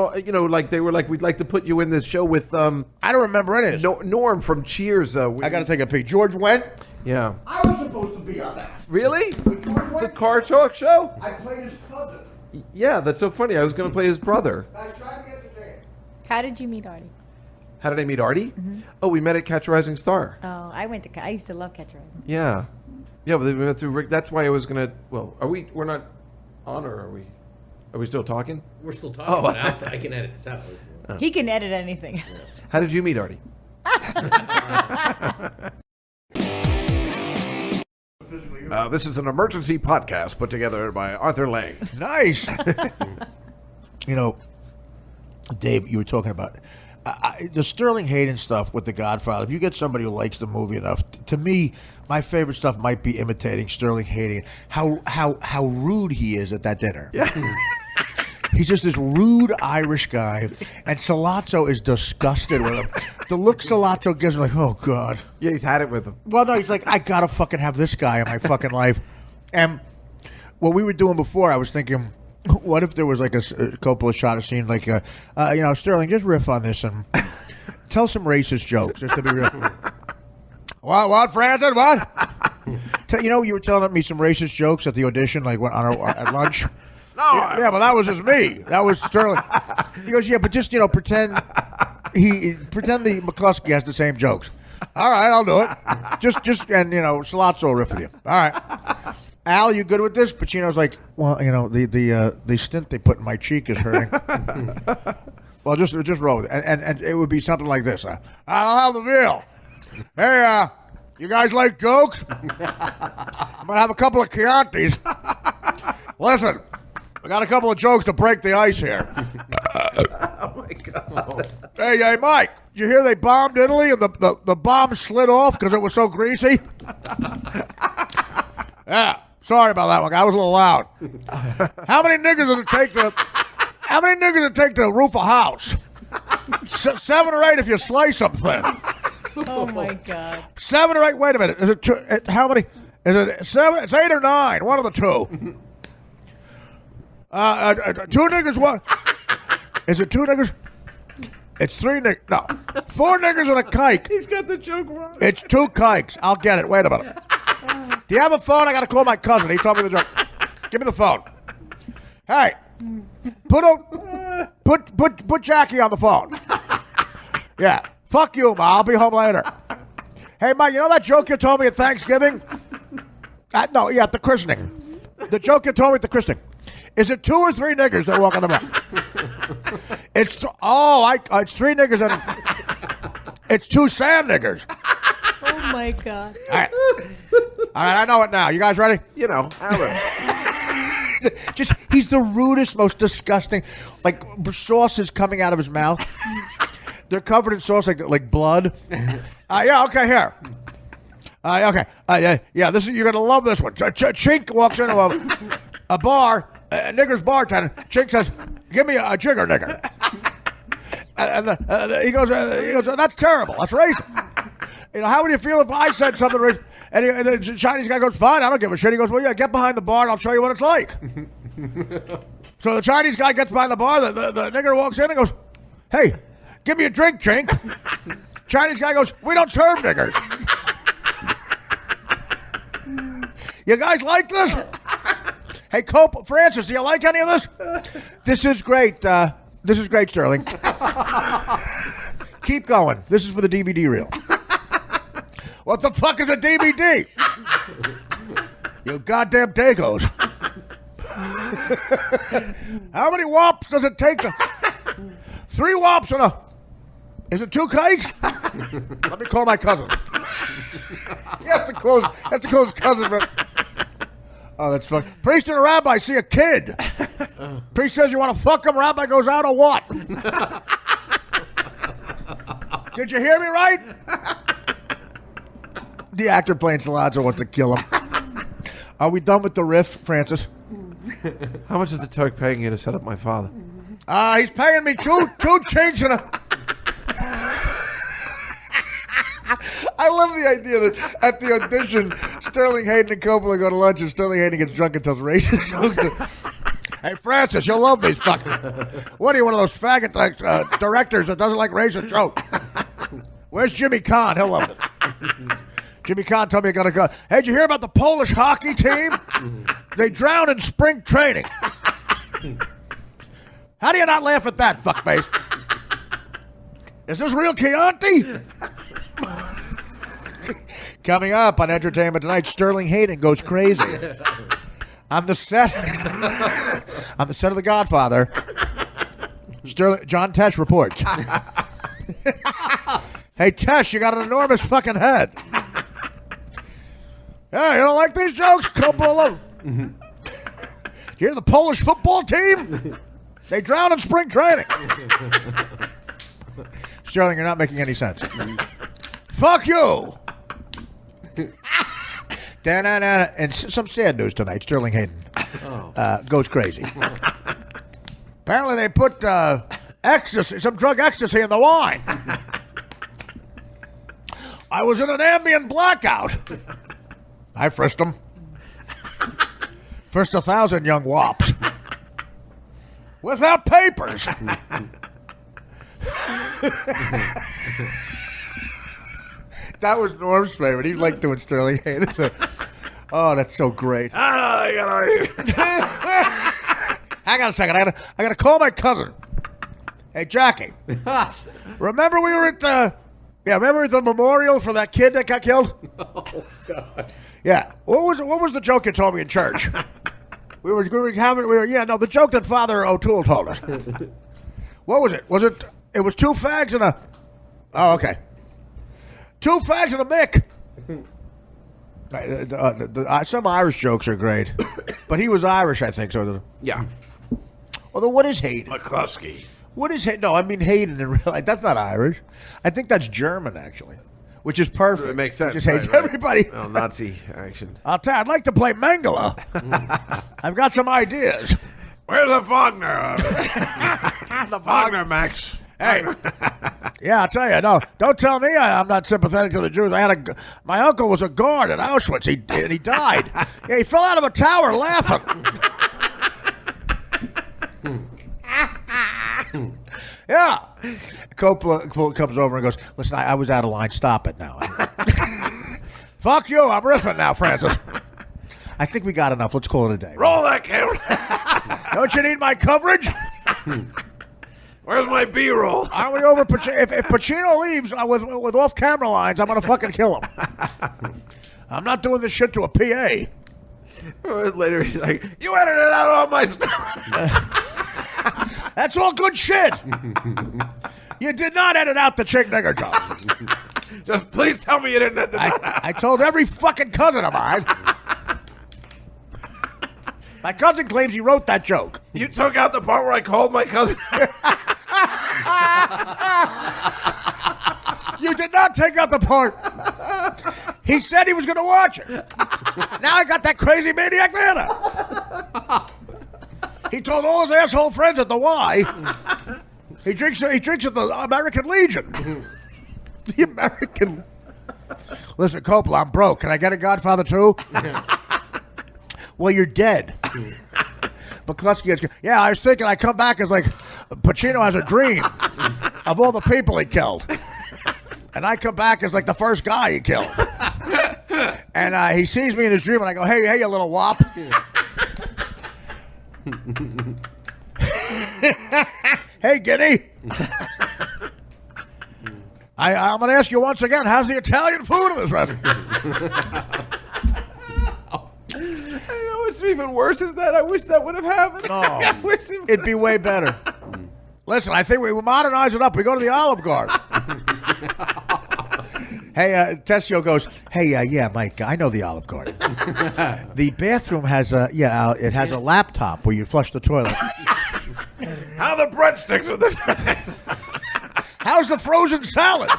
like they were like, "We'd like to put you in this show with." I don't remember any of this. Norm from Cheers. I got to take a peek. George went. Yeah. I was supposed to be on that. Really? It's a car talk show? I played his cousin. Yeah, that's so funny. I was going to play his brother. I tried to get the game. How did you meet Artie? How did I meet Artie? Mm-hmm. Oh, we met at Catch a Rising Star. Oh, I used to love Catch a Rising Star. Yeah. Yeah, but we went through Rick. That's why I was going to. Well, we're not on, or are we? Are we still talking? We're still talking. But I can edit this out. Oh. He can edit anything. Yeah. How did you meet Artie? This is an emergency podcast put together by Arthur Lang. Nice. You know, Dave, you were talking about the Sterling Hayden stuff with The Godfather. If you get somebody who likes the movie enough, to me, my favorite stuff might be imitating Sterling Hayden. How rude he is at that dinner. Yeah. He's just this rude Irish guy, and Salazzo is disgusted with him. The look Salazzo gives him, like, oh, God. Yeah, he's had it with him. Well, no, he's like, I got to fucking have this guy in my fucking life. And what we were doing before, I was thinking, what if there was like a Coppola shot a scene like, Sterling, just riff on this and tell some racist jokes, just to be real. What, Francis, what? You were telling me some racist jokes at the audition, like at lunch. No, yeah, but that was just me. That was Sterling. He goes, yeah, but just pretend the McCluskey has the same jokes. All right, I'll do it. Just and Salazzo will riff with you. All right, Al, you good with this? Pacino's like, well, the stint they put in my cheek is hurting. Well, just roll with it, and it would be something like this. I'll have the veal. Hey, you guys like jokes? I'm gonna have a couple of Chiantis. Listen. I got a couple of jokes to break the ice here. Oh, my God. Hey, Mike, did you hear they bombed Italy and the bomb slid off because it was so greasy? Yeah. Sorry about that one. I was a little loud. How many niggas does it take to? How many niggas does it take to roof a house? 7 or 8 if you slice them thin. Oh my God. 7 or 8. Wait a minute. Is it how many? Is it 7? It's 8 or 9. One of the two. 2 niggas. What? Is it 2 niggas? It's 3 niggas. No, 4 niggas and a kike. He's got the joke wrong. It's 2 kikes. I'll get it. Wait a minute. Do you have a phone? I gotta call my cousin. He told me the joke. Give me the phone. Hey, put Jackie on the phone. Yeah. Fuck you, Ma. I'll be home later. Hey, Ma, you know that joke you told me at Thanksgiving? No, at the christening. The joke you told me at the christening. Is it 2 or 3 niggers that walk on the block? It's 3 niggers and it's 2 sand niggers. Oh my God. All right, I know it now. You guys ready? You know, Arabs. Just he's the rudest, most disgusting. Like sauce is coming out of his mouth. They're covered in sauce like blood. Yeah, okay, here. Okay, yeah. This is you're gonna love this one. Chink walks into a bar. Nigger's bartender. Chink says, "Give me a jigger nigger." And he goes, "That's terrible. That's racist." You know, how would you feel if I said something racist? And the Chinese guy goes, "Fine, I don't give a shit." He goes, "Well, yeah, get behind the bar and I'll show you what it's like." So the Chinese guy gets behind the bar. The nigger walks in and goes, "Hey, give me a drink, Chink." Chinese guy goes, "We don't serve niggers." You guys like this? Hey, Cope, Francis, do you like any of this? This is great. This is great, Sterling. Keep going. This is for the DVD reel. What the fuck is a DVD? You goddamn Dagos. How many wops does it take to... 3 wops and a... Is it 2 kikes? Let me call my cousin. He has to call his cousin, but... Oh, that's funny. Priest and a rabbi see a kid. Priest says, "You want to fuck him?" Rabbi goes, "Out or what?" Did you hear me right? The actor playing Cilantro wants to kill him. Are we done with the riff, Francis? How much is the Turk paying you to set up my father? He's paying me two chinks and a... I love the idea that at the audition, Sterling Hayden and Coppola go to lunch and Sterling Hayden gets drunk and tells racist jokes. Hey, Francis, you'll love these fuckers. What are you, one of those faggot directors that doesn't like racist jokes? Where's Jimmy Kahn? He'll love it. Jimmy Kahn told me I gotta go. Hey, did you hear about the Polish hockey team? They drowned in spring training. How do you not laugh at that, fuckface? Is this real Chianti? Coming up on Entertainment Tonight, Sterling Hayden goes crazy. On the set of The Godfather, John Tesh reports. Hey, Tesh, you got an enormous fucking head. Yeah, you don't like these jokes? Coppola. You hear the Polish football team? They drowned in spring training. Sterling, you're not making any sense. Fuck you. And some sad news tonight. Sterling Hayden goes crazy. Apparently they put ecstasy, some drug ecstasy in the wine. I was in an Ambien blackout. I frisked him. Frisked 1,000 young wops. Without papers. That was Norm's favorite. He liked doing Sterling Hayden. Oh, that's so great. Hang on a second. I gotta call my cousin. Hey, Jackie. Remember we were at the memorial for that kid that got killed? Oh God. Yeah. What was the joke you told me in church? The joke that Father O'Toole told us. What was it? It was 2 fags and a... Oh, okay. 2 fags and a Mick. Some Irish jokes are great. But he was Irish, I think. Yeah. Although, what is Hayden? McCluskey. What is Hayden? No, I mean Hayden in real life. That's not Irish. I think that's German, actually. which is perfect. It makes sense. He just hates right. everybody. Oh, Nazi action. I'll tell you, I'd like to play Mengele. I've got some ideas. Where's the Wagner? The Wagner, Max. Hey, yeah, I'll tell you. No, don't tell me I'm not sympathetic to the Jews. My uncle was a guard at Auschwitz. He died. Yeah, he fell out of a tower laughing. Yeah. Coppola comes over and goes, listen, I was out of line. Stop it now. Fuck you. I'm riffing now, Francis. I think we got enough. Let's call it a day. Roll that camera. Don't you need my coverage? Where's my B-roll? Aren't we over Pacino? If Pacino leaves with off-camera lines, I'm going to fucking kill him. I'm not doing this shit to a PA. Later, he's like, you edited out all my stuff. That's all good shit. You did not edit out the chick nigger joke. Just please tell me you didn't edit that out. I told every fucking cousin of mine. My cousin claims he wrote that joke. You took out the part where I called my cousin. You did not take out the part. He said he was going to watch it. Now I got that crazy maniac Nana. He told all his asshole friends at the Y. He drinks at the American Legion. The American. Listen, Coppola, I'm broke. Can I get a Godfather 2? Well, you're dead. McCluskey goes, yeah, I was thinking I come back as like Pacino has a dream of all the people he killed. And I come back as like the first guy he killed. And he sees me in his dream and I go, hey, you little wop. Hey, Guinea. I'm going to ask you once again, how's the Italian food in this restaurant? What's even worse is that I wish that would have happened. No, it'd be way better. Listen, I think we modernize it up. We go to the Olive Garden. Hey, Tessio goes, hey, yeah, Mike, I know the Olive Garden. The bathroom has it has a laptop where you flush the toilet. How the breadsticks with this? How's the frozen salad?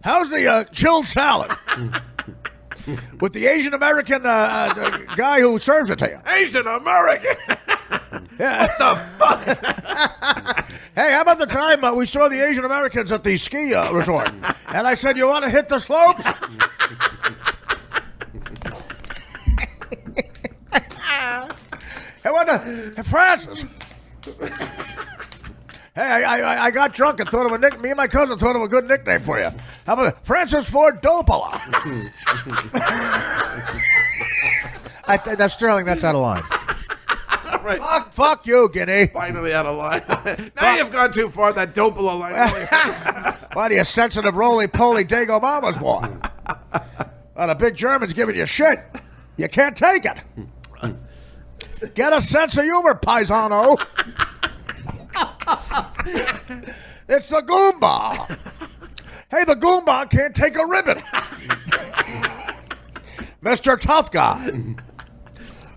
How's the chilled salad? With the Asian American guy who serves it to you. Asian American? Yeah. What the fuck? Hey, how about the time we saw the Asian Americans at the ski resort? And I said, you want to hit the slopes? Hey, what the? Francis. Hey, I got drunk and thought of a nickname. Me and my cousin thought of a good nickname for you. How about it? Francis Ford Dopola. That's Sterling. That's out of line. Right. Fuck you, Guinea. Finally out of line. Now you've gone too far. That Dopola line. Why do you sensitive roly-poly Dago Mama's boy? Well, the big German's giving you shit. You can't take it. Get a sense of humor, paisano. It's the Goomba. Hey, the Goomba can't take a ribbon. Mr. Tough Guy.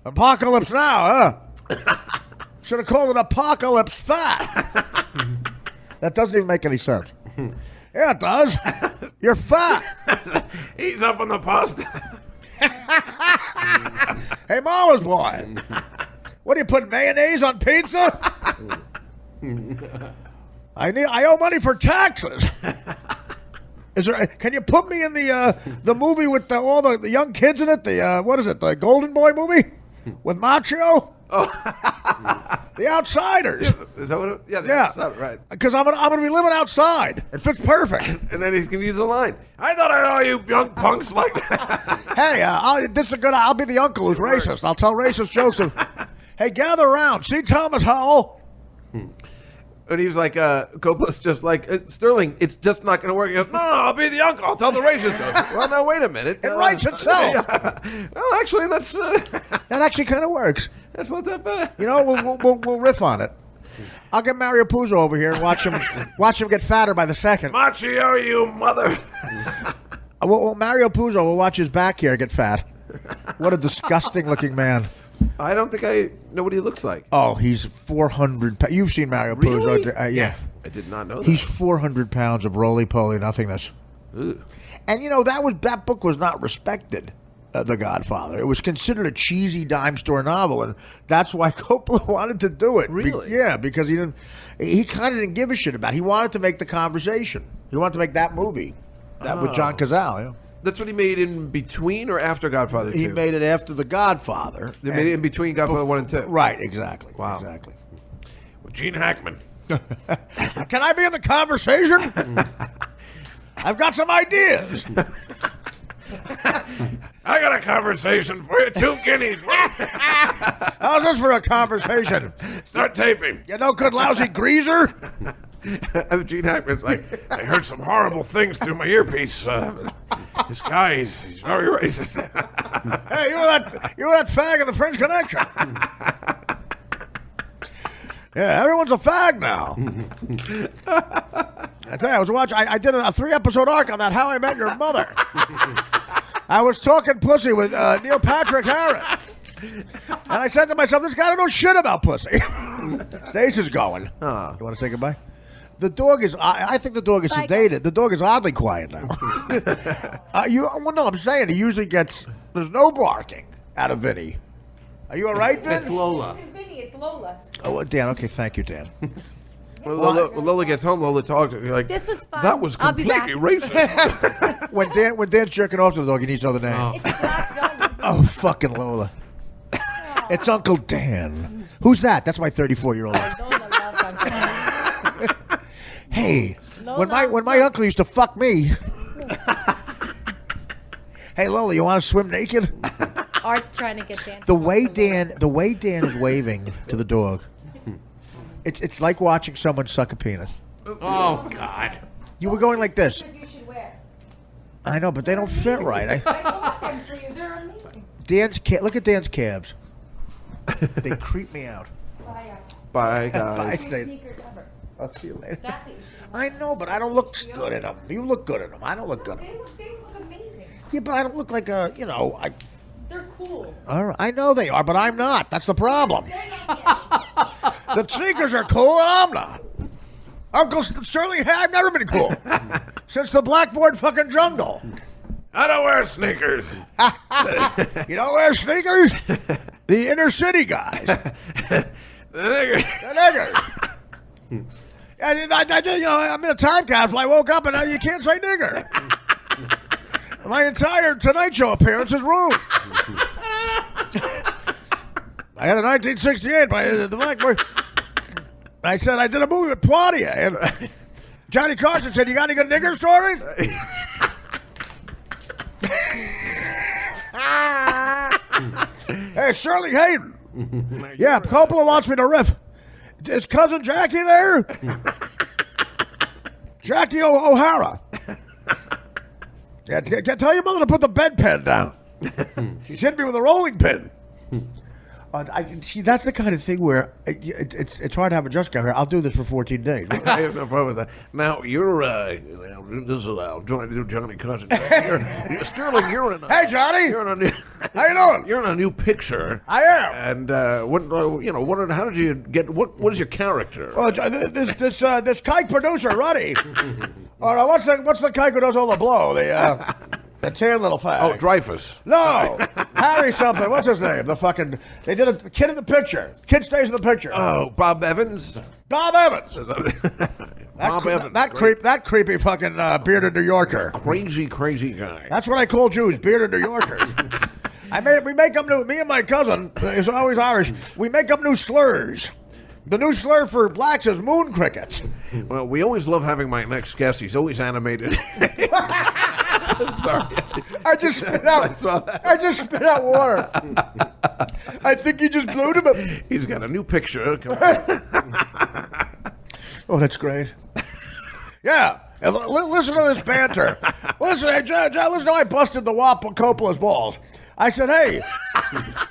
Apocalypse Now, huh? Should have called it Apocalypse Fat. That doesn't even make any sense. Yeah, it does. You're fat. He's up on the pasta. Hey, Mama's boy. What do you put mayonnaise on pizza? I owe money for taxes. Can you put me in the movie with all the young kids in it? What is it? The Golden Boy movie with Macho? Oh. The Outsiders. Is that what it, yeah, Outsider, right. Because I'm gonna be living outside. It fits perfect. And then he's going to use a line. I thought I know you young punks like that. Hey, I'll be the uncle who's racist. I'll tell racist jokes of, hey, gather around. See Thomas Howell? And he was like, Coppola's just like, Sterling, it's just not going to work. He goes, no, I'll be the uncle. I'll tell the racist jokes. Well, now, wait a minute. It writes itself. Yeah. Well, actually, that's... that actually kind of works. That's not that bad. You know, we'll riff on it. I'll get Mario Puzo over here and watch him get fatter by the second. Machio, you mother. Mario Puzo will watch his back hair get fat. What a disgusting looking man. I don't think I know what he looks like. Oh, he's 400 pounds. You've seen Mario Puzo. Really? Yes. I did not know that. He's 400 pounds of roly-poly nothingness. Ugh. And, that book was not respected, The Godfather. It was considered a cheesy dime store novel, and that's why Coppola wanted to do it. Really? Because he kind of didn't give a shit about it. He wanted to make the conversation. He wanted to make that movie. With John Cazale, yeah. That's what he made in between or after Godfather 2? He made it after The Godfather. They made it in between Godfather 1 and 2? Right, exactly. Wow. Exactly. Well, Gene Hackman. Can I be in the conversation? I've got some ideas. I got a conversation for you. 2 guineas. How's this for a conversation? Start taping. You no good lousy greaser? And Gene Hackman's like, I heard some horrible things through my earpiece. This guy, he's very racist. Hey, you were that fag in the French Connection. Yeah, everyone's a fag now. I tell you, I was watching. I did a 3-episode arc on that How I Met Your Mother. I was talking pussy with Neil Patrick Harris, and I said to myself, "This guy don't know shit about pussy." Stace is going. You want to say goodbye? The dog is. I think the dog is sedated. The dog is oddly quiet now. No, I'm saying he usually gets. There's no barking out of Vinny. Are you all right, Vin? It's Lola. It isn't Vinny, it's Lola. Oh, Dan. Okay, thank you, Dan. When Lola gets home, Lola talks to me like, This was fun. that was I'll be completely back." racist. When Dan's jerking off to the dog, he needs to know the name. It's a black dog. Oh, fucking Lola. It's Uncle Dan. Who's that? That's my 34-year-old. Lola loves Uncle. Hey, Lola. when my uncle used to fuck me. Hey, Lola, you want to swim naked? Art's trying to get Dan. The way Dan is waving to the dog, it's like watching someone suck a penis. Oh, God. You were going like this. You should wear. I know, but they don't fit right. I bought them for you. They're amazing. Look at Dan's calves. They creep me out. Bye, Bye, guys. Steve. Sneakers ever. I'll see you later. That's what you should I know, but I don't look good in them. You look good in them. I don't look good in them. They look amazing. Yeah, but I don't look like a, They're cool. All right, I know they are, but I'm not. That's the problem. The sneakers are cool, and I'm not. Uncle Sterling, I've never been cool since the blackboard fucking jungle. I don't wear sneakers. You don't wear sneakers? The inner city guys. The nigger. The nigger. I'm in a time capsule. I woke up and now you can't say nigger. My entire Tonight Show appearance is ruined. I had a 1968 by the Blackboard. I said I did a movie with Claudia, and Johnny Carson said, "You got any good nigger stories?" Hey, Shirley Hayden. Yeah, Coppola wants me to riff. Is cousin Jackie there? Jackie O'Hara. Yeah, tell your mother to put the bedpan down. She's hit me with a rolling pin. See, that's the kind of thing where it's hard to have a just guy here. I'll do this for 14 days. I have no problem with that. Now, you're, this is, I'm trying to do Johnny Carson. Sterling, you're in a... Hey, Johnny! You're in a new... How you doing? You're in a new picture. I am. And, how did you get... What is your character? Well, this kike producer, Ruddy. All right, what's the kike who does all the blow? The tan little fag. Oh, Dreyfus. No, Harry something. What's his name? They did the kid in the picture. Kid stays in the picture. Oh, Bob Evans. Bob Evans. Bob Evans. That creepy fucking bearded New Yorker. Crazy guy. That's what I call Jews, bearded New Yorkers. We make up new. Me and my cousin is always Irish. We make up new slurs. The new slur for blacks is moon crickets. Well, we always love having my next guest. He's always animated. Sorry. I just spit out water. I think you just blew him up. He's got a new picture. Oh, that's great. Yeah. Listen to this banter. Listen, hey, John, listen to how I busted the wop on Coppola's balls. I said, hey,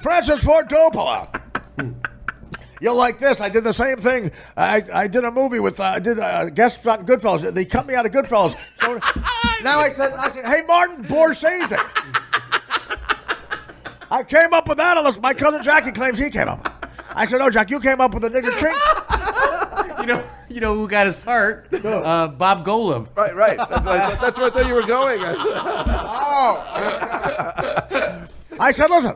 Francis Ford Coppola. You'll like this. I did the same thing. I did a movie with, I did a guest spot in Goodfellas. They cut me out of Goodfellas. So now I said, hey, Martin Scorsese. I came up with that unless my cousin Jackie claims he came up with it. I said, no, Jack, you came up with the nigger chink. You know who got his part? Bob Golub. Right. That's where I thought you were going. I said, listen.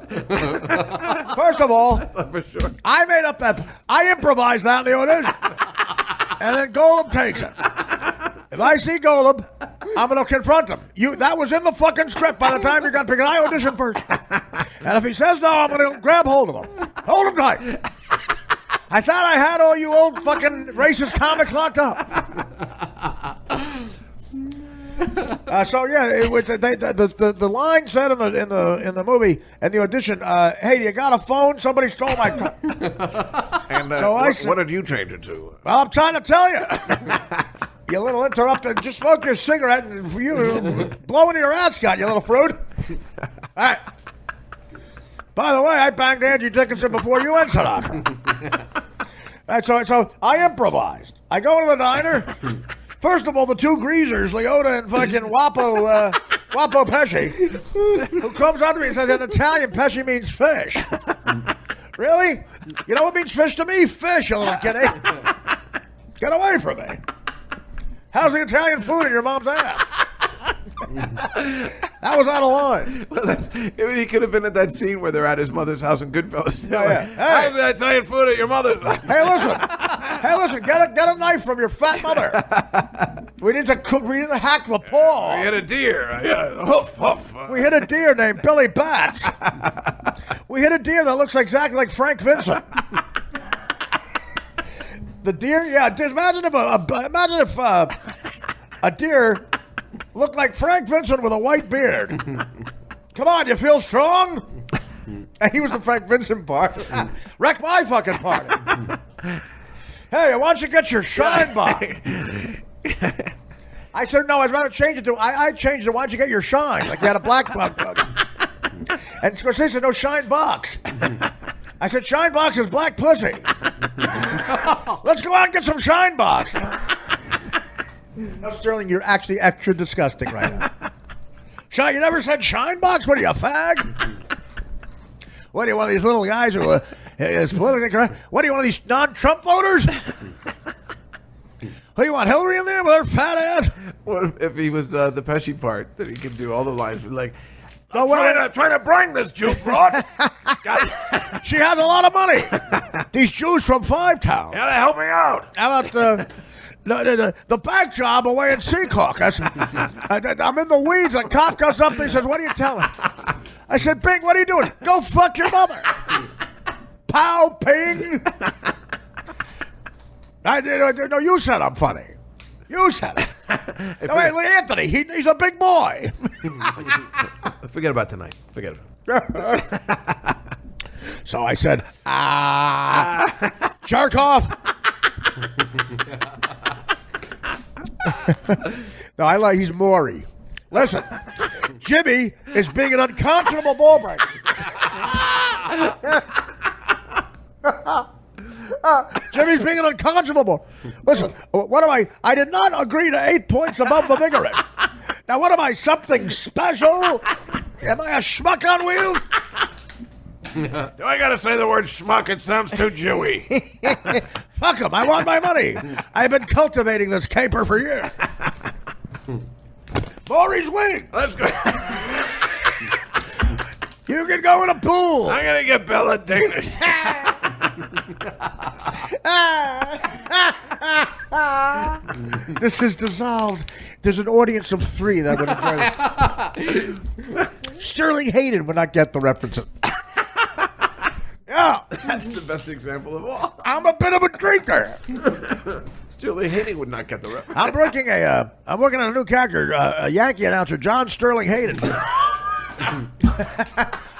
First of all, For sure. I made up that. I improvised that in the audition. And then Golub takes it. If I see Golub, I'm going to confront him. That was in the fucking script by the time you got because I auditioned first. And if he says no, I'm going to grab hold of him. Hold him tight. I thought I had all you old fucking racist comics locked up. So yeah, the line said in the movie and the audition, "Hey, you got a phone? Somebody stole my phone." And So what did you change it to? Well, I'm trying to tell you. You little interrupter. Just smoke your cigarette and you blow into your ascot, you little fruit. All right. By the way, I banged Angie Dickinson before you and Sinatra. All right, so I improvised. I go to the diner. First of all, the two greasers, Leota and fucking Wapo Pesci, who comes up to me and says, in Italian, Pesci means fish. Really? You know what means fish to me? Fish, you little kitty. Get away from me. How's the Italian food in your mom's ass? That was out of line. Well, he could have been at that scene where they're at his mother's house in Goodfellas. Yeah. How's the Italian food at your mother's house? Hey, listen, get a knife from your fat mother. We need to hack the paw. We hit a deer. Hoof, hoof. We hit a deer named Billy Bats. We hit a deer that looks exactly like Frank Vincent. The deer, yeah. Imagine if a deer looked like Frank Vincent with a white beard. Come on, you feel strong? And he was the Frank Vincent part. Wreck my fucking party. Hey, why don't you get your shine box? I said, no, I'd rather change it to, I changed it, why don't you get your shine? Like you had a black box. And Scorsese said, no, shine box. I said, shine box is black pussy. Let's go out and get some shine box. No, Sterling, you're actually extra disgusting right now. You never said shine box? What are you, a fag? What are you, one of these little guys who is politically correct? What are you, one of these non-Trump voters? Who you want, Hillary in there with her fat ass? What if he was the Pesci part that he could do all the lines like, No, trying to bring this Jew broad. She has a lot of money. These Jews from Five Town. Gotta help me out. How about the back job away in Seacock? I'm in the weeds. A cop comes up and he says, what are you telling? I said, Bing, what are you doing? Go fuck your mother. Pow, ping. No, you said I'm funny. You said it. No, wait, Anthony, he's a big boy. Forget about tonight. Forget it. So I said, jerk off. No, he's Maury. Listen, Jimmy is being an unconscionable ball breaker. Jimmy's being an unconscionable ball. Listen, what am I? I did not agree to 8 points above the vigorous. Now, what am I, something special? Am I a schmuck on wheels? Do I gotta say the word schmuck? It sounds too Jewy. Fuck him, I want my money. I've been cultivating this caper for years. Maury's wing. Let's go. You can go in a pool. I'm gonna get Bella Danish. This is dissolved. There's an audience of 3 that would enjoy it. Sterling Hayden would not get the references. Yeah. That's the best example of all. I'm a bit of a drinker. Sterling Hayden would not get the reference. I'm working on a new character, a Yankee announcer, John Sterling Hayden.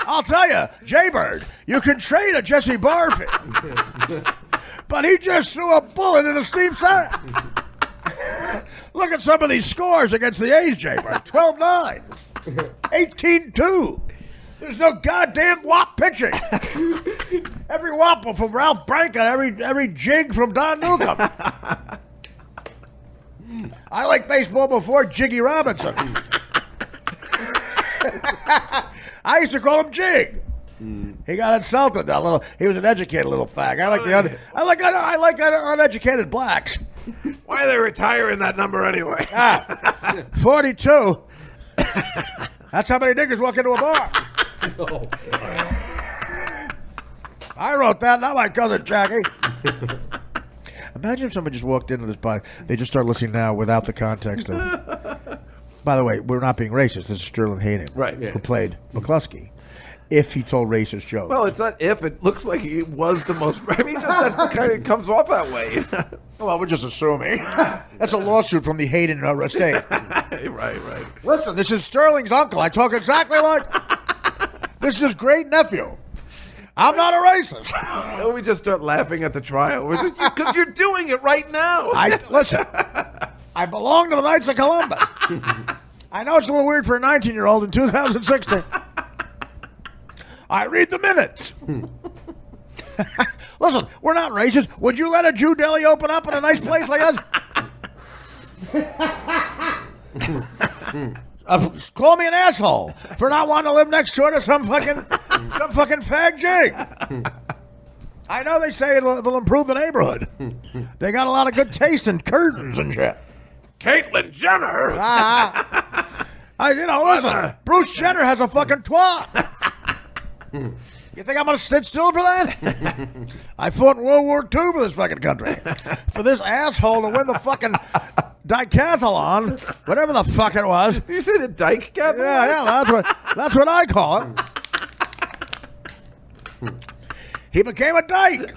I'll tell you, Jaybird, you can trade a Jesse Barfield, but he just threw a bullet into Steve Sack. Look at some of these scores against the A's, Jaybird. 12-9, 18-2. There's no goddamn whop pitching. Every whop from Ralph Branca, every jig from Don Newcomb. I like baseball before Jiggy Robinson. I used to call him Jig. He got insulted. He was an educated little fag. I like uneducated blacks. Why are they retiring that number anyway? 42. That's how many niggas walk into a bar. I wrote that, not my cousin Jackie. Imagine if somebody just walked into this bar. They just start listening now without the context of. By the way, we're not being racist. This is Sterling Hayden, right? Who played McCluskey. If he told racist jokes. Well, it's not if. It looks like he was the most. I mean, just that's the kind of comes off that way. Well, we're just assuming. That's a lawsuit from the Hayden estate. Right. Listen, this is Sterling's uncle. I talk exactly like. This is his great nephew. I'm not a racist. Don't we just start laughing at the trial? Because you're doing it right now. Listen. I belong to the Knights of Columbus. I know it's a little weird for a 19-year-old in 2016. I read the minutes. Listen, we're not racist. Would you let a Jew deli open up in a nice place like us? Call me an asshole for not wanting to live next door to some fucking fag jig. I know they say it'll improve the neighborhood. They got a lot of good taste in curtains and shit. Caitlyn Jenner. Listen, Bruce Jenner has a fucking twat. You think I'm going to sit still for that? I fought in World War II for this fucking country. For this asshole to win the fucking decathlon, whatever the fuck it was. Did you say the decathlon? Yeah, that's what I call it. He became a dyke.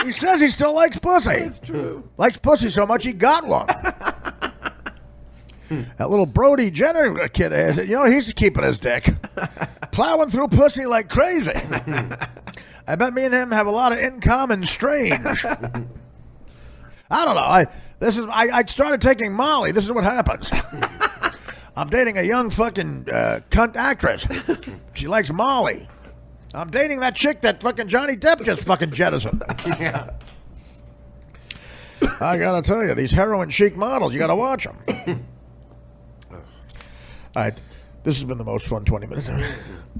He says he still likes pussy. That's true. Likes pussy so much he got one. That little Brody Jenner kid, he's keeping his dick. Plowing through pussy like crazy. I bet me and him have a lot of in common strange. I don't know. I started taking Molly. This is what happens. I'm dating a young fucking cunt actress. She likes Molly. I'm dating that chick that fucking Johnny Depp just fucking jettisoned. Yeah. I gotta tell you, these heroin chic models, you gotta watch them. All right, this has been the most fun 20 minutes.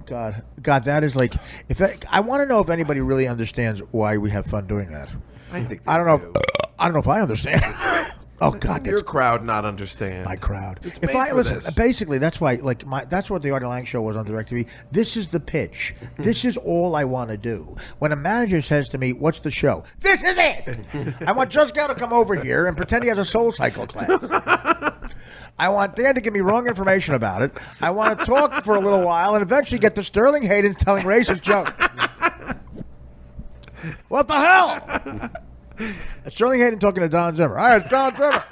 God, that is like, I want to know if anybody really understands why we have fun doing that. I don't know if I understand. Oh God, your crowd not understand. My crowd. It's made for this. Basically, that's why. That's what the Artie Lang show was on DirecTV. This is the pitch. This is all I want to do. When a manager says to me, "What's the show?" This is it. I want Just Gal to come over here and pretend he has a Soul Cycle class. I want Dan to give me wrong information about it. I want to talk for a little while and eventually get to Sterling Hayden telling racist jokes. What the hell? It's Sterling Hayden talking to Don Zimmer. All right, it's Don Zimmer.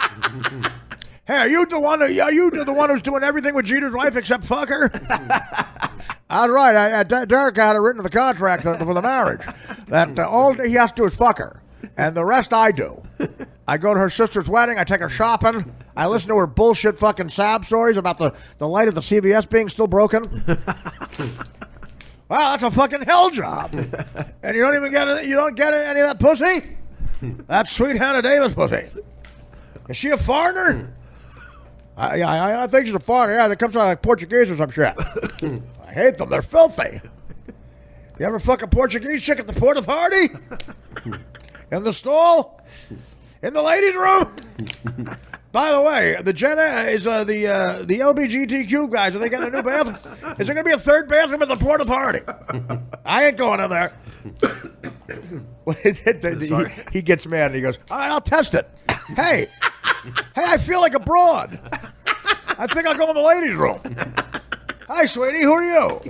Hey, are you the one who's doing everything with Jeter's wife except fuck her? That's right. Derek had it written in the contract for the marriage that all he has to do is fuck her, and the rest I do. I go to her sister's wedding. I take her shopping. I listen to her bullshit fucking sad stories about the light of the CVS being still broken. Wow, that's a fucking hell job. And you don't get any of that pussy? That's sweet Hannah Davis pussy. Is she a foreigner? I think she's a foreigner. Yeah, that comes out like Portuguese or some shit. I hate them. They're filthy. You ever fuck a Portuguese chick at the Port Authority? In the stall? In the ladies' room? By the way, the Jenna is the LGBTQ guys. Are they getting a new bathroom? Is there going to be a third bathroom at the Port Authority? I ain't going in there. He gets mad and he goes, all right, I'll test it. Hey, I feel like a broad. I think I'll go in the ladies' room. Hi, sweetie, who are you?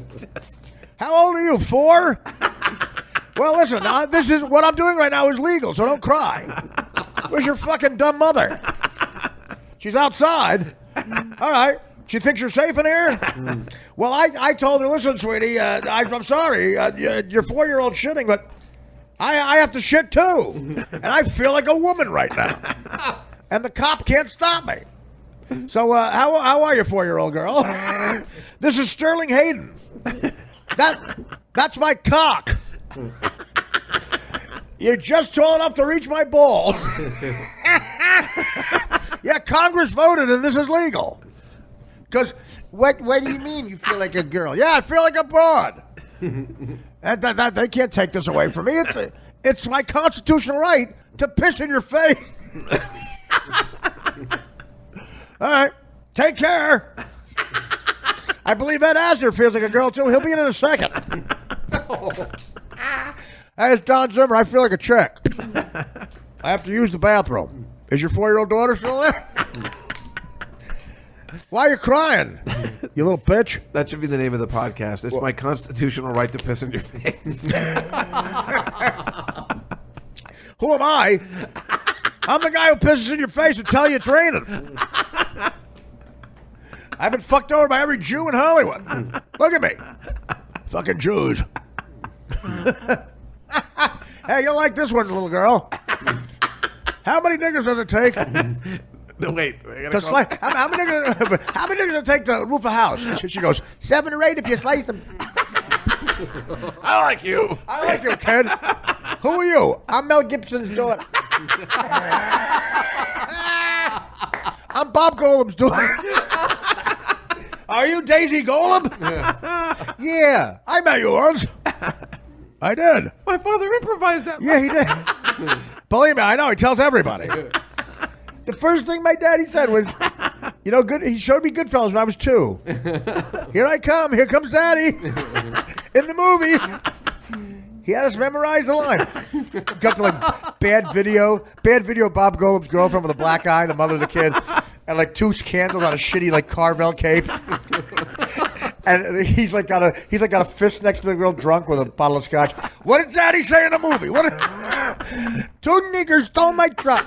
How old are you, 4? Well, listen, this is what I'm doing right now is legal, so don't cry. Where's your fucking dumb mother? She's outside. All right. She thinks you're safe in here? Well, I told her, listen, sweetie, I'm sorry. You're 4-year-old shitting, but I have to shit too. And I feel like a woman right now. And the cop can't stop me. So how are you, 4-year-old girl? This is Sterling Hayden. That's my cock. You're just tall enough to reach my balls. Yeah, Congress voted and this is legal. Because what do you mean you feel like a girl? Yeah, I feel like a broad. And They can't take this away from me. It's my constitutional right to piss in your face. All right, take care. I believe Ed Asner feels like a girl too. He'll be in a second. Hey, it's Don Zimmer. I feel like a chick. I have to use the bathroom. Is your 4-year-old daughter still there? Why are you crying, you little bitch? That should be the name of the podcast. It's my constitutional right to piss in your face. Who am I? I'm the guy who pisses in your face and tell you it's raining. I've been fucked over by every Jew in Hollywood. Look at me. Fucking Jews. Hey, you'll like this one, little girl. How many niggas does it take? No, wait. How many niggas does it take to roof a house? She goes, 7 or 8 if you slice them. I like you. I like you, kid. Who are you? I'm Mel Gibson's daughter. I'm Bob Golem's daughter. Are you Daisy Golem? Yeah, I met you once. I did. My father improvised that. Yeah, he did. Believe me, I know. He tells everybody. The first thing my daddy said was, you know, good. He showed me Goodfellas when I was 2. Here I come. Here comes Daddy. In the movie. He had us memorize the line. Got to like bad video. Bob Golem's girlfriend with a black eye, the mother of the kid, and like 2 candles on a shitty like Carvel cape. And he's got a fist next to the girl drunk with a bottle of scotch. What did Daddy say in the movie? 2 niggers stole my truck.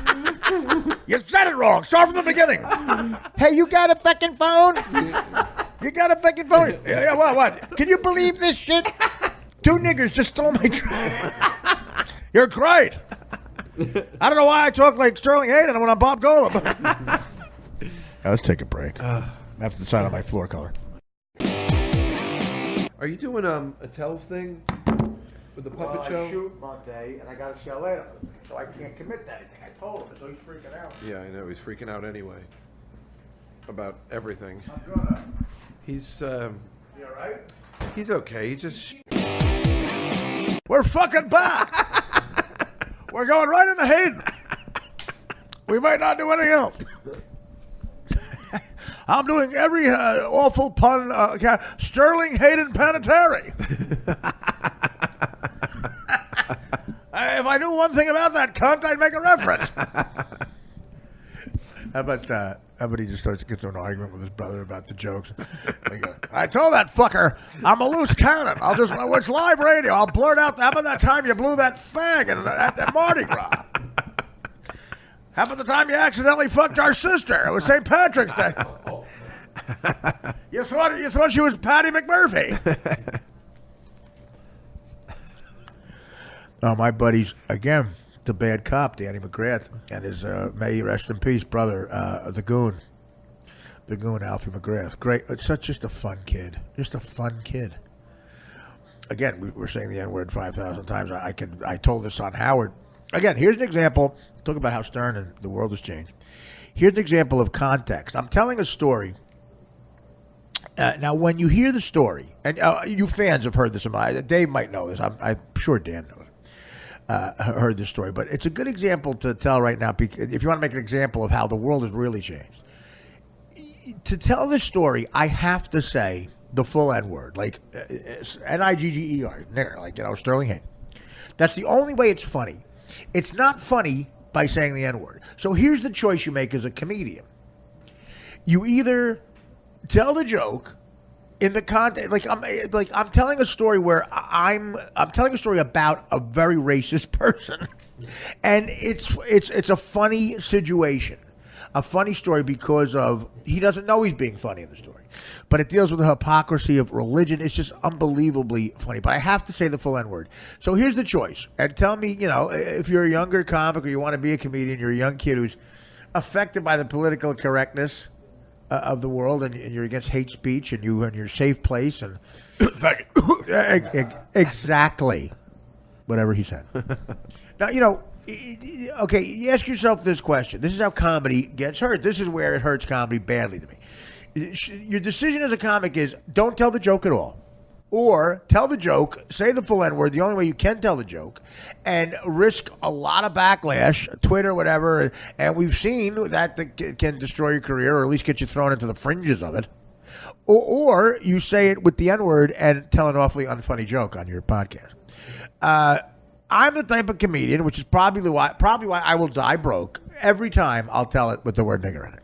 You said it wrong. Start from the beginning. Hey, you got a fucking phone? You got a fucking phone? Yeah, what? Can you believe this shit? 2 niggers just stole my truck. You're great. I don't know why I talk like Sterling Hayden when I'm Bob Golem. Let's take a break. I have to decide on my floor color. Are you doing a Tells thing with the puppet show? I shoot Monday, and I got to show later, so I can't commit to anything. I told him, so he's freaking out. Yeah, I know. He's freaking out anyway. About everything. I'm gonna. He's, You all right? he's okay. He just... We're fucking back. We're going right into Hayden. We might not do anything else. I'm doing every awful pun. Sterling Hayden Panettiere. If I knew one thing about that cunt, I'd make a reference. How about he just gets into an argument with his brother about the jokes? I told that fucker I'm a loose cannon. It's live radio. I'll blurt out. How about that time you blew that fag at Mardi Gras? How about the time you accidentally fucked our sister? It was St. Patrick's Day. You thought she was Patty McMurphy. No, my buddy's, again, the bad cop, Danny McGrath, and his, may he rest in peace, brother, the goon, Alfie McGrath. Great. It's just a fun kid. Just a fun kid. Again, we were saying the N-word 5,000 times. I told this on Howard. Again, here's an example. Talk about how stern and the world has changed. Here's an example of context. I'm telling a story. Now, when you hear the story, and you fans have heard this, Dave might know this. I'm sure Dan knows. Heard this story, but it's a good example to tell right now. If you want to make an example of how the world has really changed, to tell this story, I have to say the full N-word, like Nigger, nigger, like Sterling Hayden. That's the only way it's funny. It's not funny by saying the N-word. So here's the choice you make as a comedian. You either tell the joke in the context, I'm telling a story where I'm telling a story about a very racist person, and it's a funny situation, a funny story because of he doesn't know he's being funny in the story, but it deals with the hypocrisy of religion. It's just unbelievably funny. But I have to say the full N-word. So here's the choice, and tell me, if you're a younger comic or you want to be a comedian, you're a young kid who's affected by the political correctness of the world, and you're against hate speech, and you're in your safe place, and exactly whatever he said. Now, okay, you ask yourself this question. This is how comedy gets hurt. This is where it hurts comedy badly to me. Your decision as a comic is don't tell the joke at all. or tell the joke, say the full N-word, the only way you can tell the joke, and risk a lot of backlash, Twitter, whatever, and we've seen that can destroy your career or at least get you thrown into the fringes of it. Or you say it with the N-word and tell an awfully unfunny joke on your podcast. I'm the type of comedian, which is probably why I will die broke every time I'll tell it with the word nigger in it.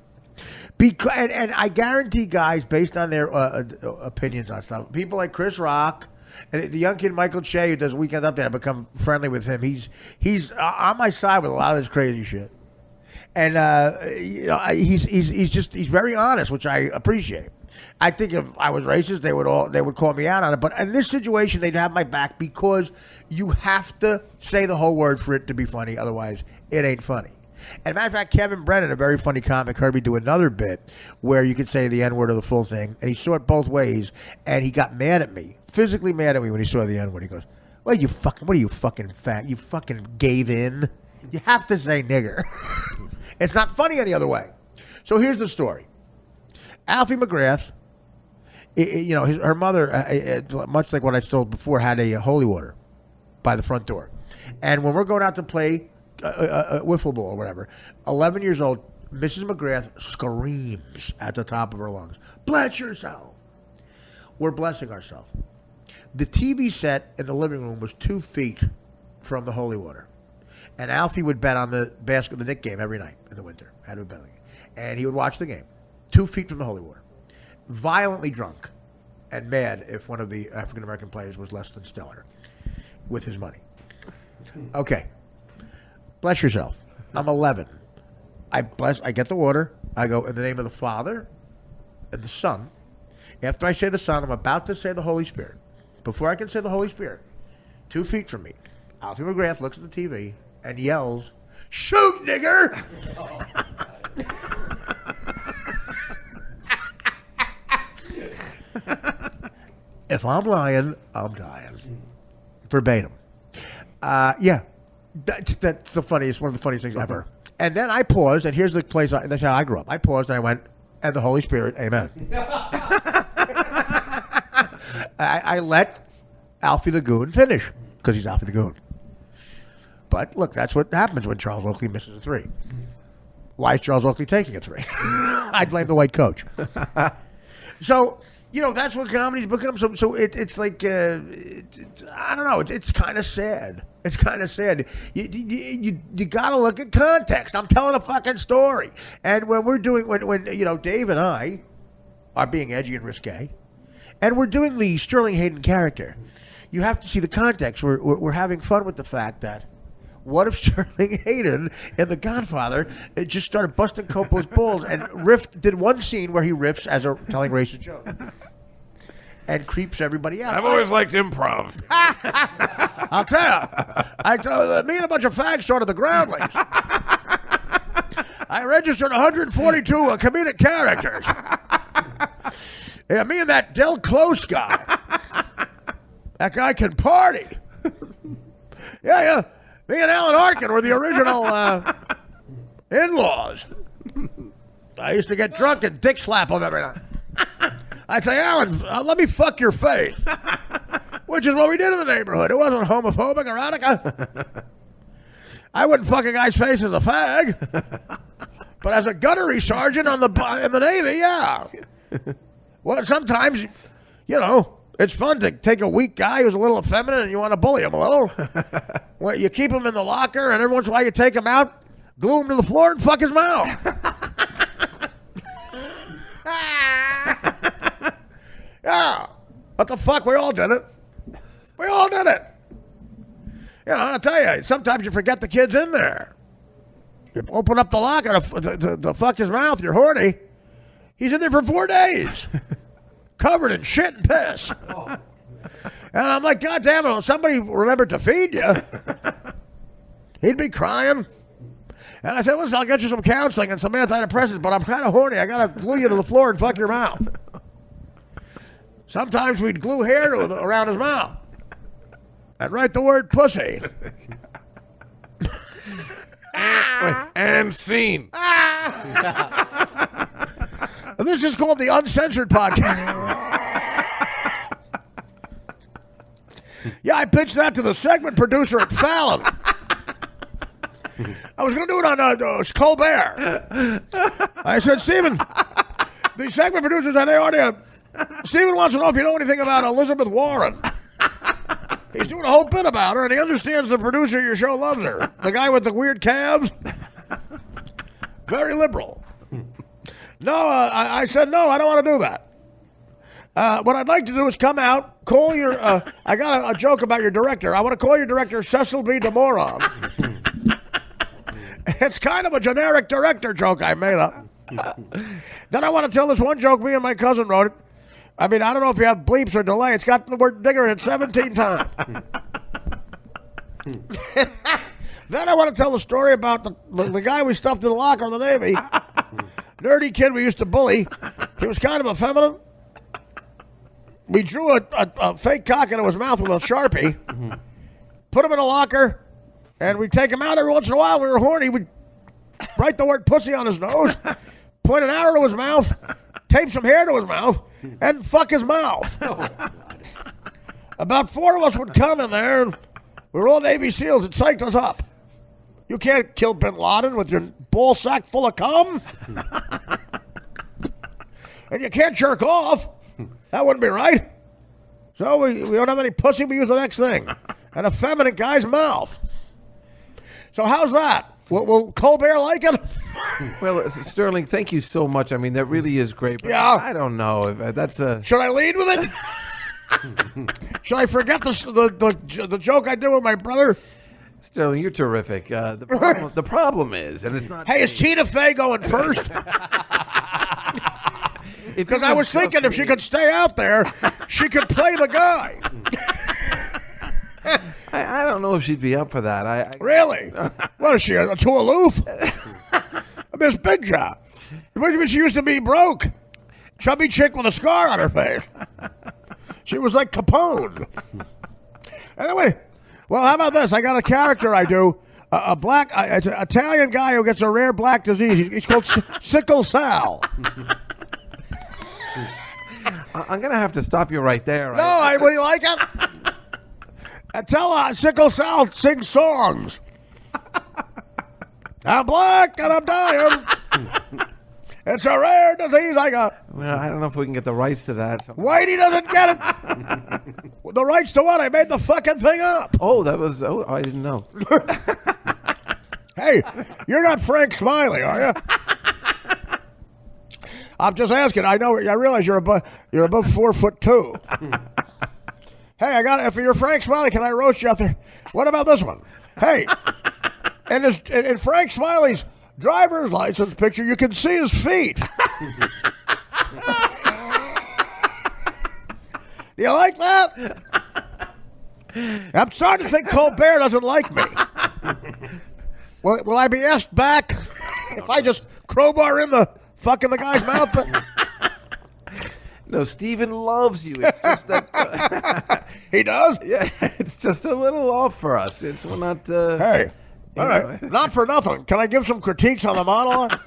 And I guarantee guys, based on their opinions on stuff, people like Chris Rock, and the young kid Michael Che who does Weekend Update, I've become friendly with him. He's on my side with a lot of this crazy shit, and he's very honest, which I appreciate. I think if I was racist, they would call me out on it. But in this situation, they'd have my back because you have to say the whole word for it to be funny. Otherwise, it ain't funny. And matter of fact, Kevin Brennan, a very funny comic, heard me do another bit where you could say the N-word or the full thing, and he saw it both ways, and he got mad at me, physically mad at me when he saw the N-word. He goes, what are you fucking fat? You fucking gave in? You have to say nigger. It's not funny any other way. So here's the story. Alfie McGrath, her mother, much like what I told before, had a holy water by the front door. And when we're going out to play wiffle ball or whatever, 11 years old, Mrs. McGrath screams at the top of her lungs, bless yourself. We're blessing ourselves. The TV set in the living room was 2 feet from the holy water. And Alfie would bet on the Knick game every night in the winter. Had a bet on the game. And he would watch the game. 2 feet from the holy water. Violently drunk and mad if one of the African-American players was less than stellar with his money. Okay. Bless yourself. I'm 11. I get the water. I go, in the name of the Father and the Son. After I say the Son, I'm about to say the Holy Spirit. Before I can say the Holy Spirit, 2 feet from me, Alfie McGrath looks at the TV and yells, shoot, nigger! If I'm lying, I'm dying. Verbatim. Yeah. That's the funniest, one of the funniest things ever. And then I paused, and here's the place, that's how I grew up. I paused, and I went, and the Holy Spirit, amen. I let Alfie the Goon finish, because he's Alfie the Goon. But look, that's what happens when Charles Oakley misses a 3. Why is Charles Oakley taking a 3? I blame the white coach. So, that's what comedy's become. So it's like, I don't know. It's kind of sad. It's kind of sad. You got to look at context. I'm telling a fucking story. And when we're doing, when Dave and I are being edgy and risque, and we're doing the Sterling Hayden character, you have to see the context. We're having fun with the fact that, what if Sterling Hayden in The Godfather just started busting Coppo's balls and did one scene where he riffs as telling racist jokes and creeps everybody out? I've always liked improv. I'll tell you, me and a bunch of fags started the Groundlings. I registered 142 comedic characters. Yeah, me and that Del Close guy. That guy can party. Yeah. Me and Alan Arkin were the original in-laws. I used to get drunk and dick slap him every night. I'd say, Alan, let me fuck your face. Which is what we did in the neighborhood. It wasn't homophobic or erotica. I wouldn't fuck a guy's face as a fag. But as a gunnery sergeant in the Navy, yeah. Well, sometimes, it's fun to take a weak guy who's a little effeminate and you want to bully him a little. Well, you keep him in the locker, and every once in a while you take him out, glue him to the floor, and fuck his mouth. Yeah. What the fuck? We all did it. We all did it. I tell you, sometimes you forget the kid's in there. You open up the locker to fuck his mouth, you're horny. He's in there for 4 days. Covered in shit and piss. And I'm like, God damn it, somebody remembered to feed you. He'd be crying. And I said, listen, I'll get you some counseling and some antidepressants, but I'm kind of horny. I got to glue you to the floor and fuck your mouth. Sometimes we'd glue hair around his mouth and write the word pussy. And scene. This is called the Uncensored Podcast. Yeah, I pitched that to the segment producer at Fallon. I was going to do it on Colbert. I said, Stephen, the segment producers had the idea. Stephen wants to know if you know anything about Elizabeth Warren. He's doing a whole bit about her, and he understands the producer of your show loves her. The guy with the weird calves. Very liberal. No, I said, no, I don't want to do that. What I'd like to do is come out, call your, I got a joke about your director. I want to call your director Cecil B. DeMoron. It's kind of a generic director joke I made up. Then I want to tell this one joke me and my cousin wrote it. I mean, I don't know if you have bleeps or delay. It's got the word digger in it 17 times. Then I want to tell the story about the guy we stuffed in the locker in the Navy. Nerdy kid we used to bully. He was kind of effeminate. We drew a fake cock into his mouth with a Sharpie, put him in a locker, and we'd take him out every once in a while. We were horny. We'd write the word pussy on his nose, point an arrow to his mouth, tape some hair to his mouth, and fuck his mouth. About 4 of us would come in there, and we were all Navy SEALs. It psyched us up. You can't kill Bin Laden with your ball sack full of cum. And you can't jerk off. That wouldn't be right. So we don't have any pussy. We use the next thing. An effeminate guy's mouth. So how's that? Will Colbert like it? Well, Sterling, thank you so much. I mean, that really is great. But Yeah. I don't know. That's a. Should I lead with it? Should I forget the joke I did with my brother? Sterling, you're terrific. The problem is, and it's not. Hey, is Tina Fey going first? Because I was thinking if she could stay out there, she could play the guy. I don't know if she'd be up for that. Really? What is she, too aloof? Miss Big Shot. She used to be broke. Chubby chick with a scar on her face. She was like Capone. Anyway, well, how about this? I got a character I do. A black, it's an Italian guy who gets a rare black disease. He's called Sickle Sal. I'm going to have to stop you right there. No, would you like it? I tell Sickle Sal sings songs. I'm black and I'm dying. It's a rare disease I got. Well, I don't know if we can get the rights to that. So. Whitey doesn't get it. The rights to what? I made the fucking thing up. Oh, that was. Oh, I didn't know. Hey, you're not Frank Smiley, are you? I'm just asking. I know. I realize you're above 4'2". Hey, I got it. If you're Frank Smiley, can I roast you out there? What about this one? Hey, in Frank Smiley's driver's license picture, you can see his feet. Do you like that? I'm starting to think Colbert doesn't like me. Will I be asked back if I just crowbar in the fucking the guy's mouth? No, Steven loves you. It's just that he does. Yeah, it's just a little off for us. We're not. Hey, all right, not for nothing. Can I give some critiques on the monologue?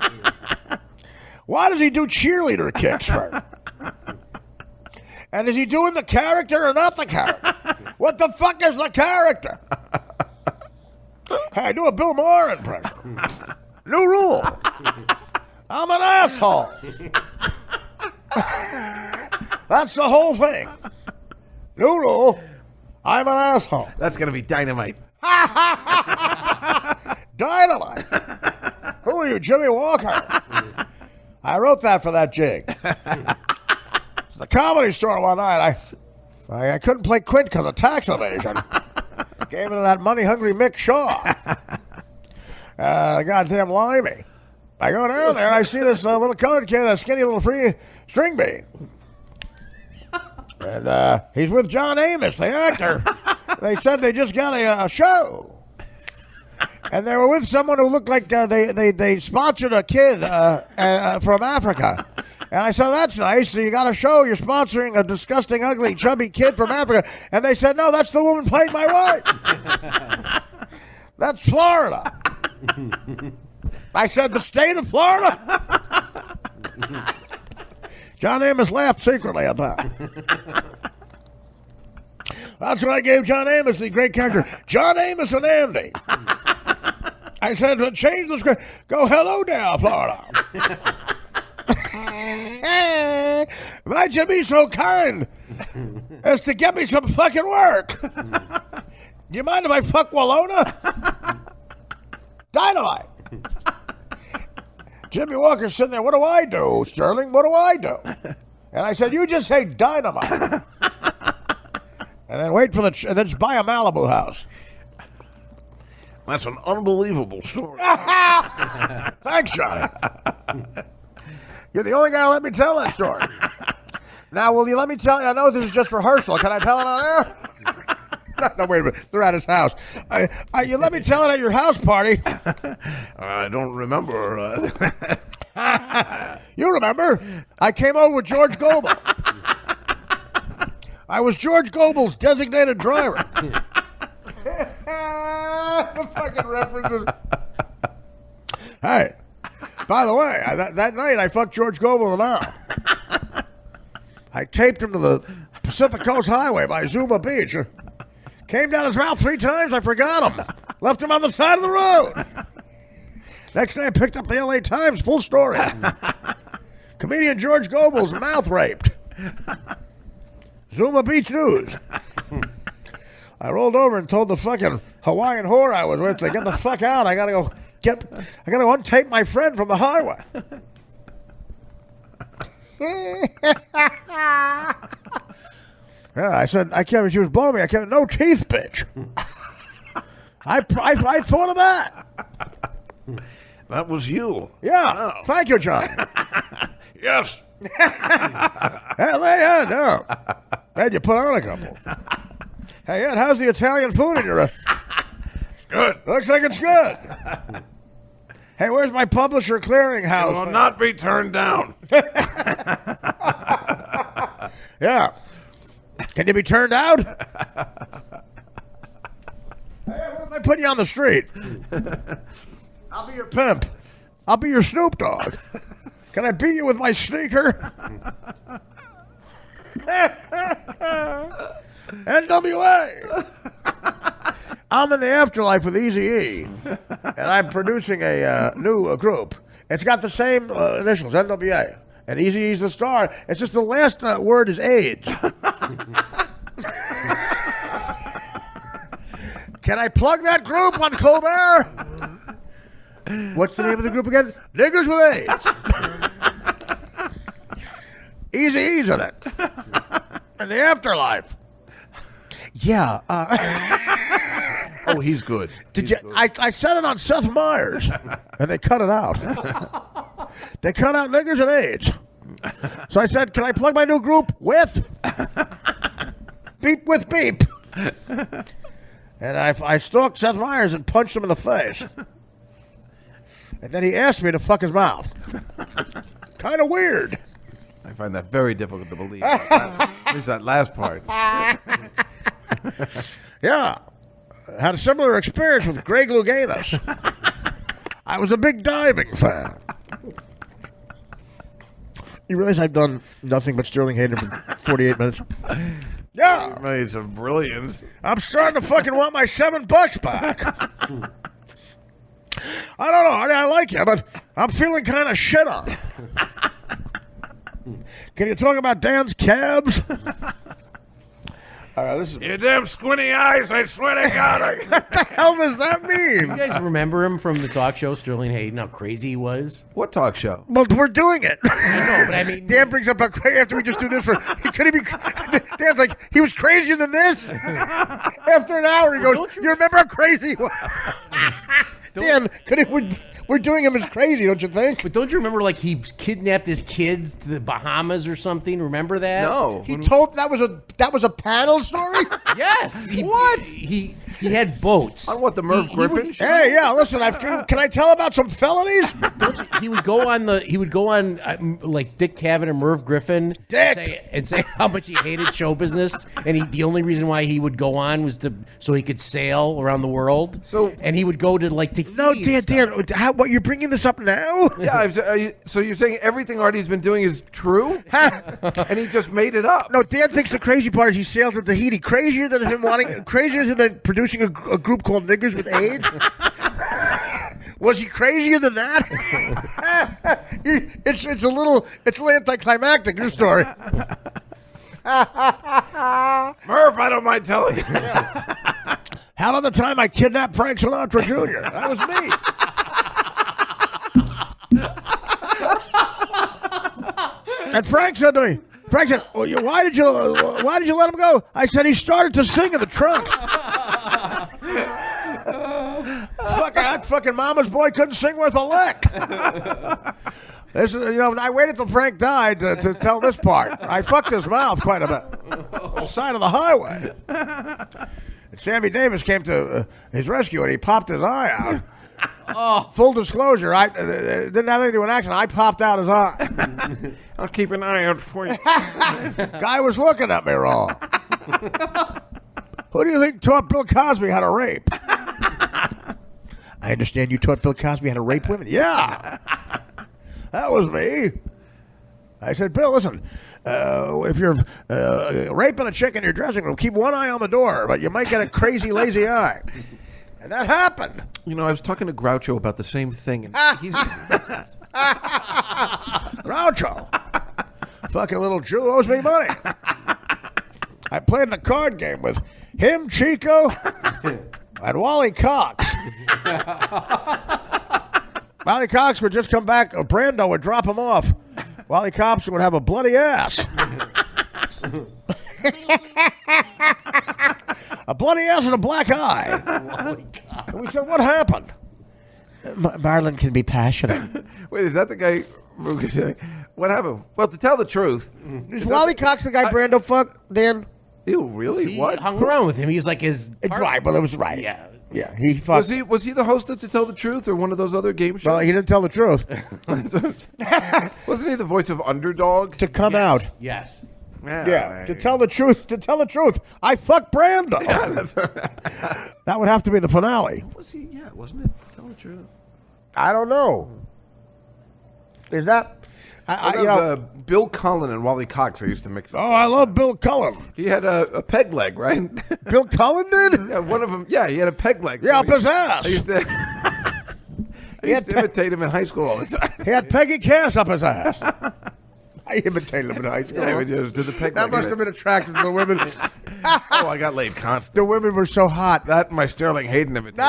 Why does he do cheerleader kicks first? And is he doing the character or not the character? What the fuck is the character? Hey, do a Bill Maher impression. New rule. I'm an asshole. That's the whole thing. New rule. I'm an asshole. That's going to be dynamite. Dynamite. Who are you, Jimmy Walker? I wrote that for that jig. The Comedy Store one night. I couldn't play Quint because of tax evasion. Gave it to that money-hungry Mick Shaw. Goddamn limey. I go down there and I see this little colored kid, a skinny little free string bean. And he's with John Amos, the actor. They said they just got a show. And they were with someone who looked like they sponsored a kid from Africa. And I said, that's nice. So you got a show. You're sponsoring a disgusting, ugly, chubby kid from Africa. And they said, no, that's the woman playing my wife. That's Florida. I said, the state of Florida? John Amos laughed secretly at that. That's what I gave John Amos, the great character. John Amos and Andy. I said, change the script. Go, hello there, Florida. Might you be so kind as to get me some fucking work? Do you mind if I fuck Walona? Dynamite. Jimmy Walker's sitting there. What do I do, Sterling? What do I do? And I said, you just say dynamite. And then wait for and then just buy a Malibu house. That's an unbelievable story. Thanks, Johnny. You're the only guy who let me tell that story. Now, will you let me tell you? I know this is just rehearsal. Can I tell it on air? No, wait a minute. They're at his house. You let me tell it at your house party. I don't remember. You remember? I came over with George Goebel. I was George Goebel's designated driver. The fucking references. Hey, by the way, that night I fucked George Goebel in the mouth. I taped him to the Pacific Coast Highway by Zuma Beach. Came down his mouth 3 times. I forgot him. Left him on the side of the road. Next day I picked up the LA Times, full story. Comedian George Goebel's mouth raped. Zuma Beach News. I rolled over and told the fucking Hawaiian whore I was with to get the fuck out. I gotta go untape my friend from the highway. Yeah, I said, I can't, she was blowing me. I can't, no teeth, bitch. I thought of that. That was you. Yeah. Oh. Thank you, John. Yes. Hell, yeah, no. Glad you put on a couple. Hey, Ed, how's the Italian food in your... It's good. Looks like it's good. Hey, where's my publisher clearinghouse? It will not be turned down. Yeah. Can you be turned out? Hey, what if I put you on the street? I'll be your pimp. I'll be your Snoop Dogg. Can I beat you with my sneaker? NWA. I'm in the afterlife with Eazy-E, and I'm producing a new group. It's got the same initials, NWA. And Eazy-E's the star. It's just the last word is AIDS. Can I plug that group on Colbert? What's the name of the group again? Niggers with AIDS. Eazy-E's in it. In the afterlife. Yeah. Oh, he's good. I said it on Seth Meyers, and they cut it out. They cut out niggers and AIDS. So I said, can I plug my new group with Beep with Beep? And I stalked Seth Meyers and punched him in the face. And then he asked me to fuck his mouth. Kind of weird. I find that very difficult to believe. At least that last part. Yeah. Had a similar experience with Greg Louganis. I was a big diving fan. You realize I've done nothing but Sterling Hayden for 48 minutes? Yeah. You made some brilliance. I'm starting to fucking want my $7 back. I don't know. I like you, but I'm feeling kind of shit on. Can you talk about Dan's cabs? This is... You damn squinty eyes, I swear to God. What the hell does that mean? You guys remember him from the talk show, Sterling Hayden, how crazy he was? What talk show? Well, we're doing it. I know, but I mean... Dan brings up after we just do this he couldn't be... Dan's like, he was crazier than this? After an hour, he goes, you remember how crazy he was? Dan, we're doing him as crazy, don't you think? But don't you remember, like, he kidnapped his kids to the Bahamas or something? Remember that? No. He told that was a panel story? Yes. What? He He had boats. On what, the Merv Griffin show? Hey, yeah, listen, can I tell about some felonies? He would go on like Dick Cavett and Merv Griffin and say how much he hated show business, and the only reason why he would go on was so he could sail around the world. And he would go to like Tahiti. No, Dan, what, you're bringing this up now? Yeah, so you're saying everything Artie's been doing is true? And he just made it up. No, Dan thinks the crazy part is he sailed to Tahiti. Crazier than producing a group called Niggers with AIDS? Was he crazier than that? It's a little anticlimactic, this story. Murph, I don't mind telling you. How about the time I kidnapped Frank Sinatra Jr.? That was me. And Frank said to me, why did you let him go? I said he started to sing in the trunk. That fucking mama's boy couldn't sing worth a lick. This is, I waited till Frank died to tell this part. I fucked his mouth quite a bit. On the side of the highway. And Sammy Davis came to his rescue and he popped his eye out. Oh, full disclosure, I didn't have anything to do with an accident. I popped out his eye. I'll keep an eye out for you. Guy was looking at me wrong. Who do you think taught Bill Cosby how to rape? I understand you taught Bill Cosby how to rape women. Yeah, that was me. I said, Bill, listen, if you're raping a chick in your dressing room, keep one eye on the door, but you might get a crazy, lazy eye. And that happened. I was talking to Groucho about the same thing. And he's Groucho. Fucking little Jew owes me money. I played in a card game with him, Chico, and Wally Cox. Wally Cox would just come back. Brando would drop him off. Wally Cox would have a bloody ass. A bloody ass and a black eye. And we said, what happened? Marlon can be passionate. Wait, is that the guy? What happened? Well, to tell the truth, is Wally Cox the guy Brando fucked, Dan? Ew, really? He what? hung around with him. He's like his right. Well, it was right. Yeah. Yeah, he fucked. Was he the host of To Tell the Truth or one of those other game shows? Well, he didn't tell the truth. Wasn't he the voice of Underdog? To come out. Yes. Yeah, to tell the truth. I fucked Brando. Yeah, that's right. That would have to be the finale. Was he? Yeah, wasn't it? Tell the truth. I don't know. Is that? Bill Cullen and Wally Cox. I used to mix up. Oh, I love Bill Cullen. He had a peg leg, right? Bill Cullen did? Yeah, one of them. Yeah, he had a peg leg. Yeah, up his ass. I used to imitate him in high school all the time. He had Peggy Cass up his ass. I imitated him in high school. Yeah, we just did the peg that leg. Must have been attractive to the women. Oh, I got laid constant. The women were so hot. That and my Sterling Hayden imitation.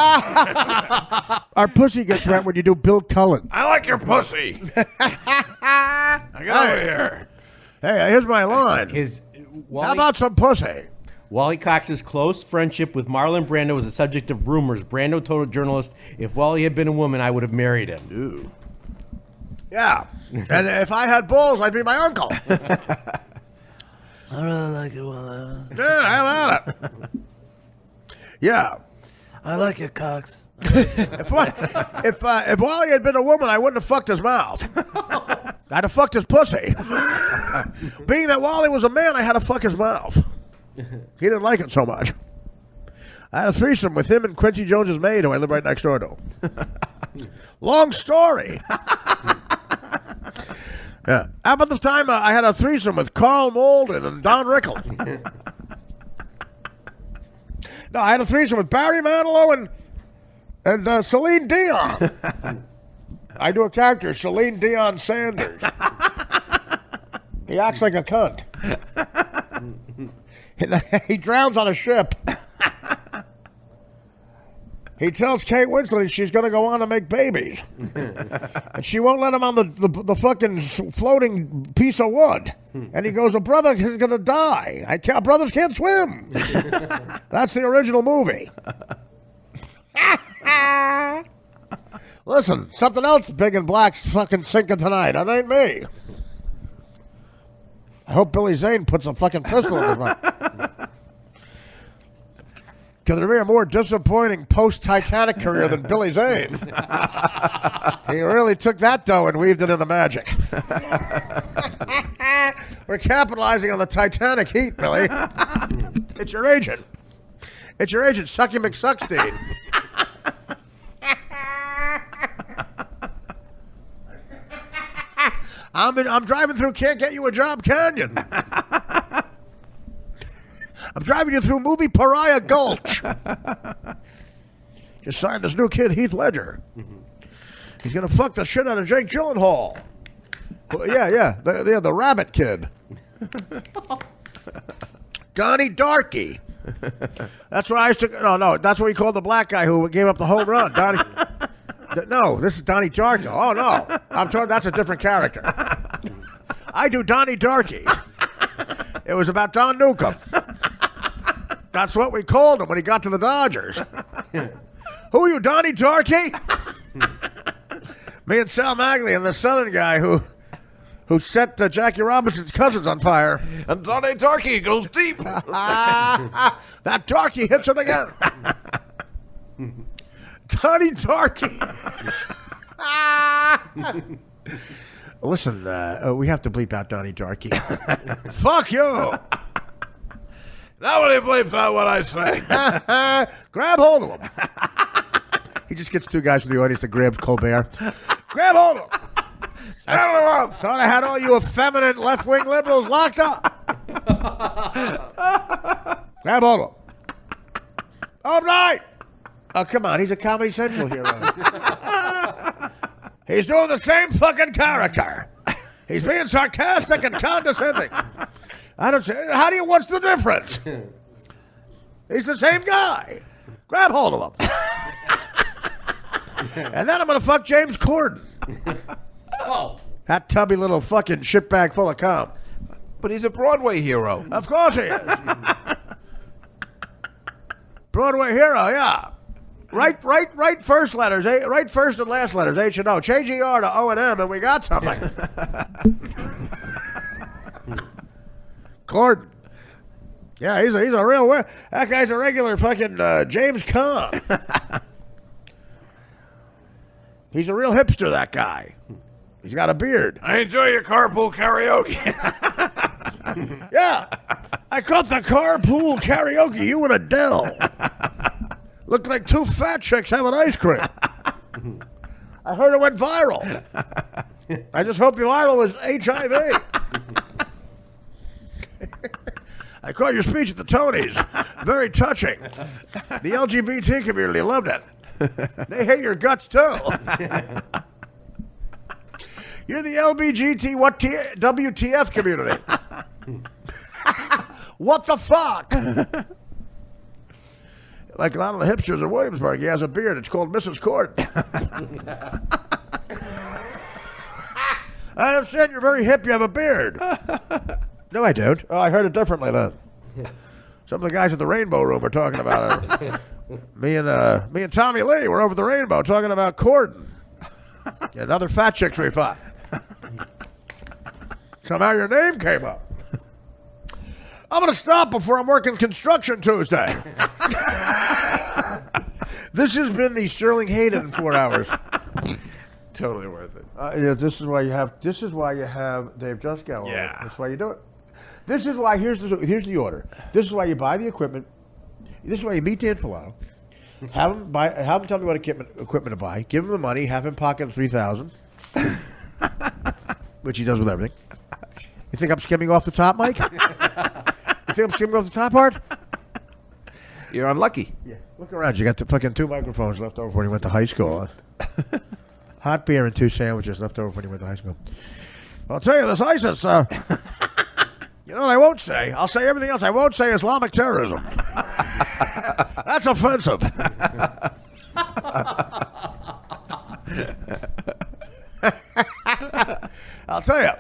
Our pussy gets wet when you do Bill Cullen. I like your pussy. Now get over here. Hey, here's my line. How about some pussy? Wally Cox's close friendship with Marlon Brando was the subject of rumors. Brando told a journalist, "If Wally had been a woman, I would have married him." Ooh. Yeah. And if I had balls, I'd be my uncle. I really like it, Wally. Yeah, how about it? Yeah. I like it, Cox. If Wally had been a woman, I wouldn't have fucked his mouth. I'd have fucked his pussy. Being that Wally was a man, I had to fuck his mouth. He didn't like it so much. I had a threesome with him and Quincy Jones's maid, who I live right next door to. Long story. Yeah. How about the time I had a threesome with Carl Malden and Don Rickles? No, I had a threesome with Barry Manilow and Celine Dion. I do a character, Celine Dion Sanders. He acts like a cunt. He drowns on a ship. He tells Kate Winslet she's going to go on to make babies. And she won't let him on the fucking floating piece of wood. And he goes, a brother is going to die. Brothers can't swim. That's the original movie. Listen, something else big and black's fucking sinking tonight. That ain't me. I hope Billy Zane puts a fucking pistol in his mouth. Could there be a more disappointing post-Titanic career than Billy Zane? He really took that dough and weaved it into magic. We're capitalizing on the Titanic heat, Billy. It's your agent. It's your agent, Sucky McSuckstein. I'm driving through Can't Get You a Job Canyon. I'm driving you through movie Pariah Gulch. Just signed this new kid, Heath Ledger. He's gonna fuck the shit out of Jake Gyllenhaal. Well, yeah, the rabbit kid. Donnie Darky. That's what I used to. No, that's what we called the black guy who gave up the home run. Donnie. No, this is Donnie Darko. Oh no, I'm told that's a different character. I do Donnie Darky. It was about Don Newcomb. That's what we called him when he got to the Dodgers. Who are you, Donnie Darky? Me and Sal Magley and the Southern guy who set Jackie Robinson's cousins on fire. And Donnie Darky goes deep. That Darky hits it again. Donnie Darky. Listen, we have to bleep out Donnie Darky. Fuck you. Nobody bleeps out what I say. Grab hold of him. He just gets two guys from the audience to grab Colbert. Grab hold of him. I thought I had all you effeminate left-wing liberals locked up. Grab hold of him. All right. Oh, come on. He's a Comedy Central hero. He's doing the same fucking character. He's being sarcastic and condescending. I don't say. How do you? What's the difference? He's the same guy. Grab hold of him. And then I'm going to fuck James Corden. Oh. That tubby little fucking shitbag full of cum. But he's a Broadway hero. Of course he is. Broadway hero, yeah. Right first letters, right first and last letters, H and O. Change ER to O and M and we got something. Corden. Yeah, he's a real, that guy's a regular fucking James Caan. He's a real hipster, that guy. He's got a beard. I enjoy your carpool karaoke. Yeah. I caught the carpool karaoke, you and Adele. Looked like two fat chicks having ice cream. I heard it went viral. I just hope the viral was HIV. I caught your speech at the Tonys. Very touching. The LGBT community loved it. They hate your guts, too. You're the LBGT WTF community. What the fuck? Like a lot of the hipsters in Williamsburg, he has a beard. It's called Mrs. Corden. I understand you're very hip. You have a beard. No, I don't. Oh, I heard it differently then. Some of the guys at the Rainbow Room are talking about it. Me and Tommy Lee were over the Rainbow talking about Corden. And other fat chicks we fought. Somehow your name came up. I'm going to stop before I'm working construction Tuesday. This has been the Sterling Hayden 4 hours. Totally worth it. Yeah, this is why you have Dave Juskow. Yeah. That's why you do it. This is why, here's the order. This is why you buy the equipment. This is why you meet Dan Filao. Have him tell me what equipment to buy. Give him the money. Have him pocket $3,000, which he does with everything. You think I'm skimming off the top, Mike? You think I'm skimming off the top part? You're unlucky. Yeah. Look around. You got the fucking 2 microphones left over when you went to high school. Hot beer and 2 sandwiches left over when you went to high school. I'll tell you, this ISIS, you know what I won't say? I'll say everything else. I won't say Islamic terrorism. That's offensive. I'll tell you,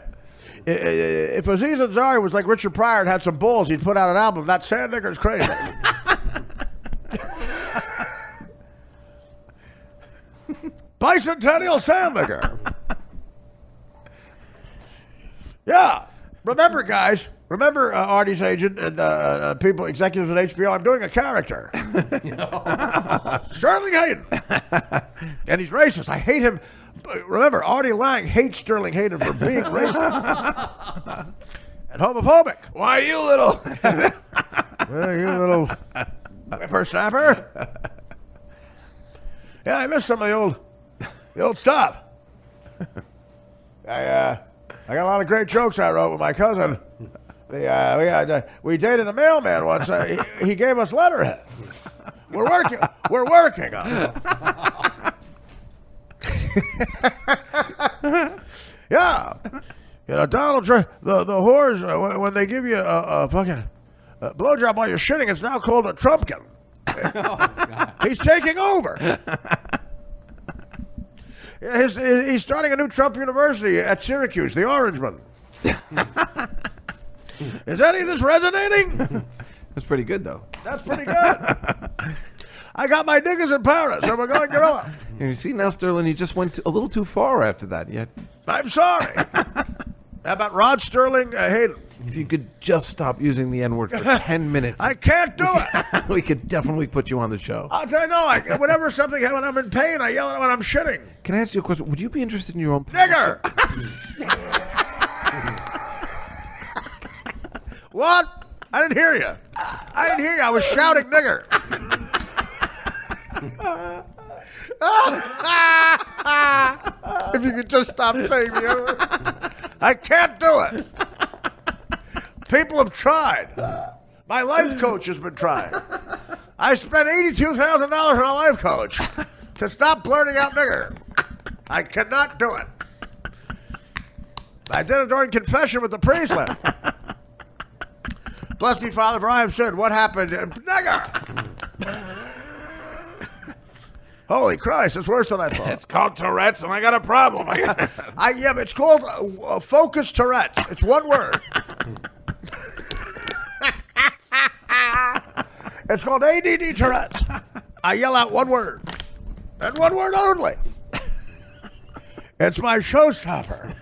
if Aziz Ansari was like Richard Pryor and had some balls, he'd put out an album. That sand nigger's crazy. Bicentennial sand nigger. Yeah. Remember, guys. Remember, Artie's agent and people, executives at HBO. I'm doing a character. Sterling Hayden, and he's racist. I hate him. Remember, Artie Lang hates Sterling Hayden for being racist and homophobic. Why you little? Well, you little whippersnapper. Yeah, I miss some of the old stuff. I got a lot of great jokes I wrote with my cousin. We dated a mailman once. He gave us letterhead. We're working on it. Yeah. You know, Donald Trump, the whores, when they give you a fucking blowjob while you're shitting, it's now called a Trumpkin. He's taking over. He's starting a new Trump University at Syracuse, the Orangeman. Is any of this resonating? That's pretty good, though. That's pretty good. I got my niggas in Paris, so we're going gorilla. And you see now, Sterling, you just went a little too far after that. I'm sorry. How about Rod Sterling Hayden? If you could just stop using the N-word for 10 minutes. I can't do it. We could definitely put you on the show. I'll tell you, no. Whenever something, when I'm in pain, I yell at it when I'm shitting. Can I ask you a question? Would you be interested in your own... Nigger! What? I didn't hear you. I was shouting nigger. If you could just stop saying the N-word. I can't do it. People have tried. My life coach has been trying. I spent $82,000 on a life coach to stop blurting out nigger. I cannot do it. I did it during confession with the priest. Bless me, Father, for I have sinned. What happened? Nigger! Holy Christ, it's worse than I thought. It's called Tourette's, and I got a problem. Yeah, but it's called focus Tourette's. It's one word. It's called ADD Tourette's. I yell out one word, and one word only. It's my showstopper.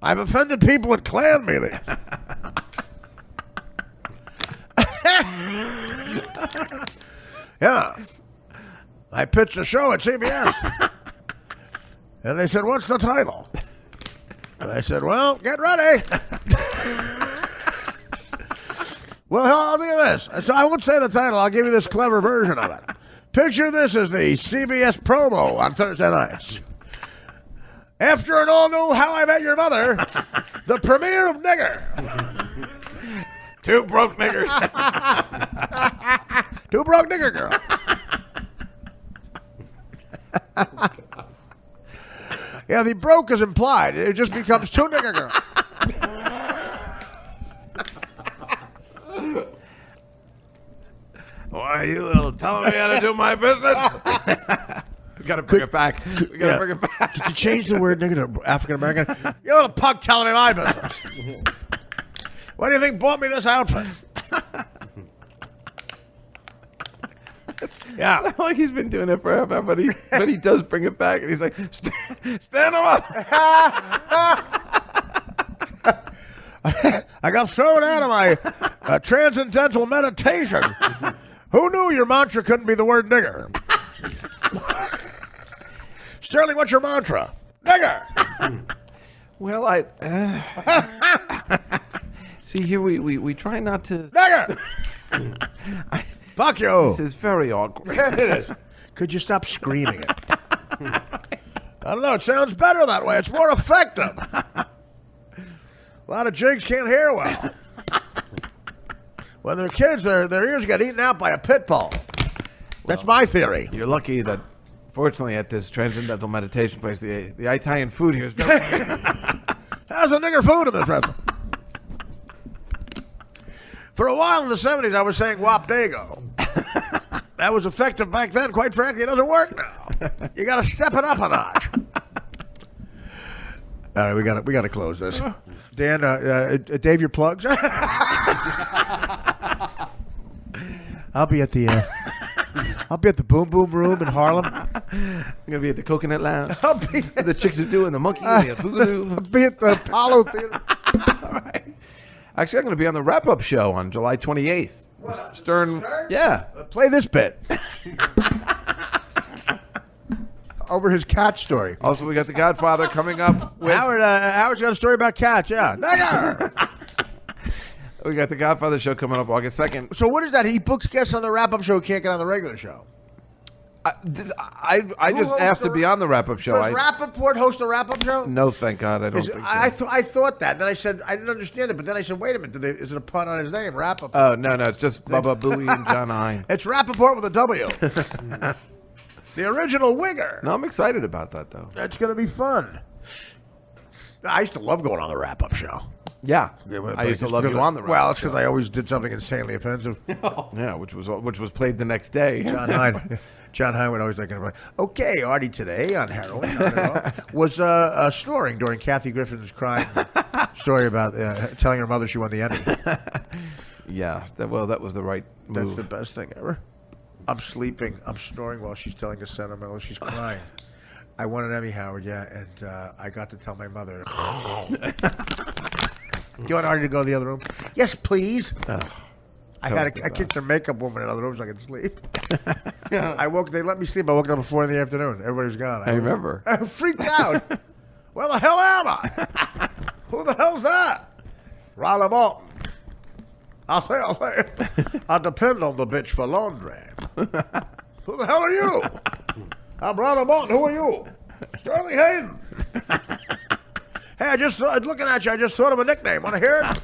I've offended people at Klan meetings. Yeah. I pitched a show at CBS. And they said, what's the title? And I said, well, get ready. Well, I'll do this. So I won't say the title. I'll give you this clever version of it. Picture this as the CBS promo on Thursday nights. After an all-new How I Met Your Mother, the premiere of Nigger. Two broke niggers. Two broke nigger girl. Yeah, the broke is implied. It just becomes two nigger girl. Why, you little telling me how to do my business? We gotta bring it back. We gotta bring it back. Did you change the word nigger to African American? You little punk telling me my business. What do you think bought me this outfit? Yeah. Like he's been doing it forever, but he does bring it back, and he's like, stand him up. I got thrown out of my transcendental meditation. Who knew your mantra couldn't be the word nigger? Sterling, what's your mantra? Nigger! Well, see here we try not to. Nigger! Fuck you! This is very awkward. It is. Could you stop screaming it? I don't know. It sounds better that way. It's more effective. A lot of jigs can't hear well. When they're kids, their ears get eaten out by a pit bull. That's my theory. You're lucky that, fortunately, at this transcendental meditation place, the Italian food here is very. How's the nigger food in this restaurant? For a while in the 70s, I was saying Wap Dago. That was effective back then. Quite frankly, it doesn't work now. You got to step it up a notch. All right, we got to close this. Dan, Dave, your plugs. I'll be at the Boom Boom Room in Harlem I'm gonna be at the Coconut Lounge. I'll be The chicks are doing the monkey and the boogaloo. I'll be at the Apollo Theater. All right. Actually, I'm going to be on the wrap-up show on July 28th. Stern? Yeah. Play this bit. Over his cat story. Also, we got the Godfather coming up with... Howard's got a story about cats, yeah. Nigger! We got the Godfather show coming up August 2nd. So what is that? He books guests on the wrap-up show, can't get on the regular show. I Who just hosts asked to the- be on the wrap-up show. Does Rappaport host a wrap-up show? No, thank God, I don't think so. I thought that. Then I said, I didn't understand it, but then I said, wait a minute, is it a pun on his name, Rappaport? Oh, no, it's just Bubba Booey and John Hein. It's Rappaport with a W. The original winger. No, I'm excited about that, though. That's going to be fun. I used to love going on the wrap-up show. Yeah. But I used to it's love because you on the wrap-up Well, it's show. because I always did something insanely offensive. Yeah, which was played the next day. John Hein would always like, okay, Artie today on heroin was snoring during Kathy Griffin's crime story about telling her mother she won the Emmy. Yeah, that was the right move. That's the best thing ever. I'm sleeping. I'm snoring while she's telling a sentimental. She's crying. I won an Emmy, Howard, yeah, and I got to tell my mother. Do you want Artie to go to the other room? Yes, please. I kicked the makeup woman in the other room so I could sleep. They let me sleep. I woke up at 4 in the afternoon. Everybody was gone. I remember. I freaked out. Where the hell am I? Who the hell's that? Riley Morton. I'll say. I'll depend on the bitch for laundry. Who the hell are you? I'm Riley Morton. Who are you? Sterling Hayden. Hey, looking at you, I just thought of a nickname. Want to hear it?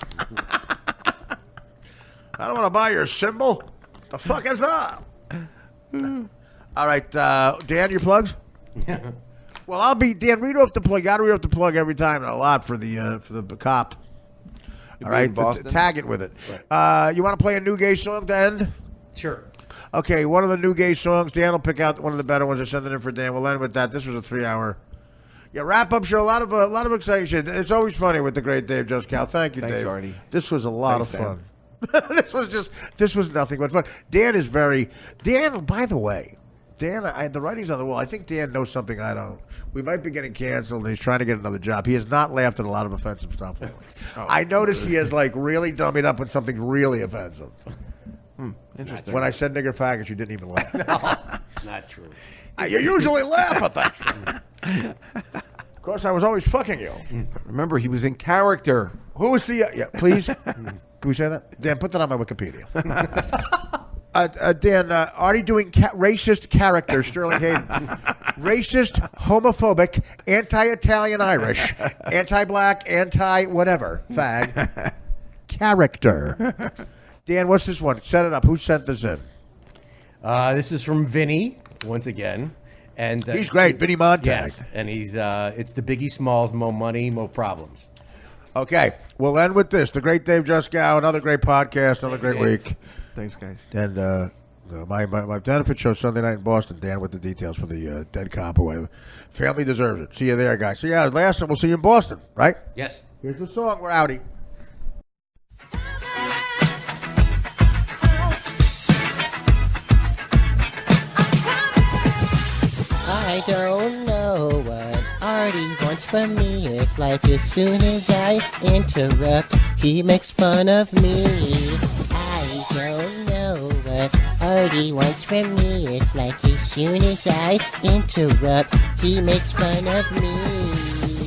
I don't want to buy your symbol. The fuck is that? All right, Dan, your plugs? Well, I'll be Dan. Read off the plug. Got to read off the plug every time, and a lot for the cop. All right, tag it with it. You want to play a new gay song to end? Sure. Okay, one of the new gay songs. Dan will pick out one of the better ones and send it in for Dan. We'll end with that. This was a 3-hour. Yeah, wrap-up show. A lot of exciting shit. It's always funny with the great Dave Juskow. Thank you, Thanks, Dave. Artie. This was a lot of Dan. fun. This was nothing but fun. Dan, by the way, the writing's on the wall. I think Dan knows something I don't. We might be getting canceled, and he's trying to get another job. He has not laughed at a lot of offensive stuff lately. I noticed he has really dummied up with something really offensive. Interesting. When I said nigger faggots, you didn't even laugh. Not true. You usually laugh at that. Of course, I was always fucking you. Remember, he was in character. Who was the... yeah, please. Can we say that? Dan, put that on my Wikipedia. Dan, Artie doing racist character, Sterling Hayden. Racist, homophobic, anti-Italian Irish, anti-black, anti-whatever, fag. Character. Dan, what's this one? Set it up. Who sent this in? This is from Vinny, once again. And He's great, Vinny Montag. Yes, and he's it's the Biggie Smalls, Mo Money, Mo Problems. Okay, we'll end with this. The great Dave Juskow, another great podcast, another great week. Thanks, guys. And my benefit show Sunday night in Boston. Dan with the details for the dead cop or whatever. Family deserves it. See you there, guys. So yeah, last time we'll see you in Boston, right? Yes. Here's the song. We're outie. I don't know what Artie wants from me. It's like as soon as I interrupt, he makes fun of me. I don't know what Artie wants from me. It's like as soon as I interrupt, he makes fun of me.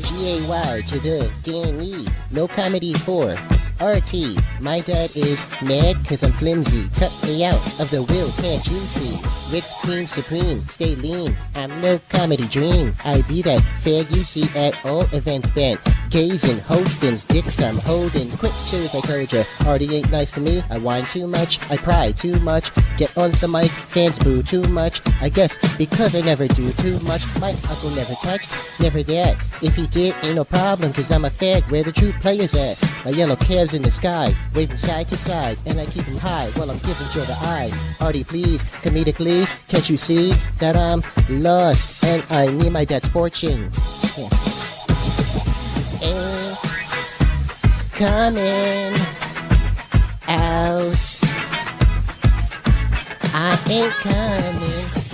G-A-Y to the Danny. No comedy for RT. My dad is mad cause I'm flimsy. Cut me out of the will, can't you see? Ritz cream supreme, stay lean. I'm no comedy dream. I be that fair you see at all events bent. Gazing, hostings, dicks I'm holding. Quick cheers, I told ya. Artie ain't nice to me. I whine too much. I pry too much. Get on the mic, fans boo too much. I guess because I never do too much. My uncle never touched, never that. If he did, ain't no problem, cause I'm a fag. Where the true players at? My yellow calves in the sky, waving side to side, and I keep them high while I'm giving Joe the eye. Artie, please, comedically, can't you see that I'm lost and I need my dad's fortune? Yeah. Ain't coming out. I ain't coming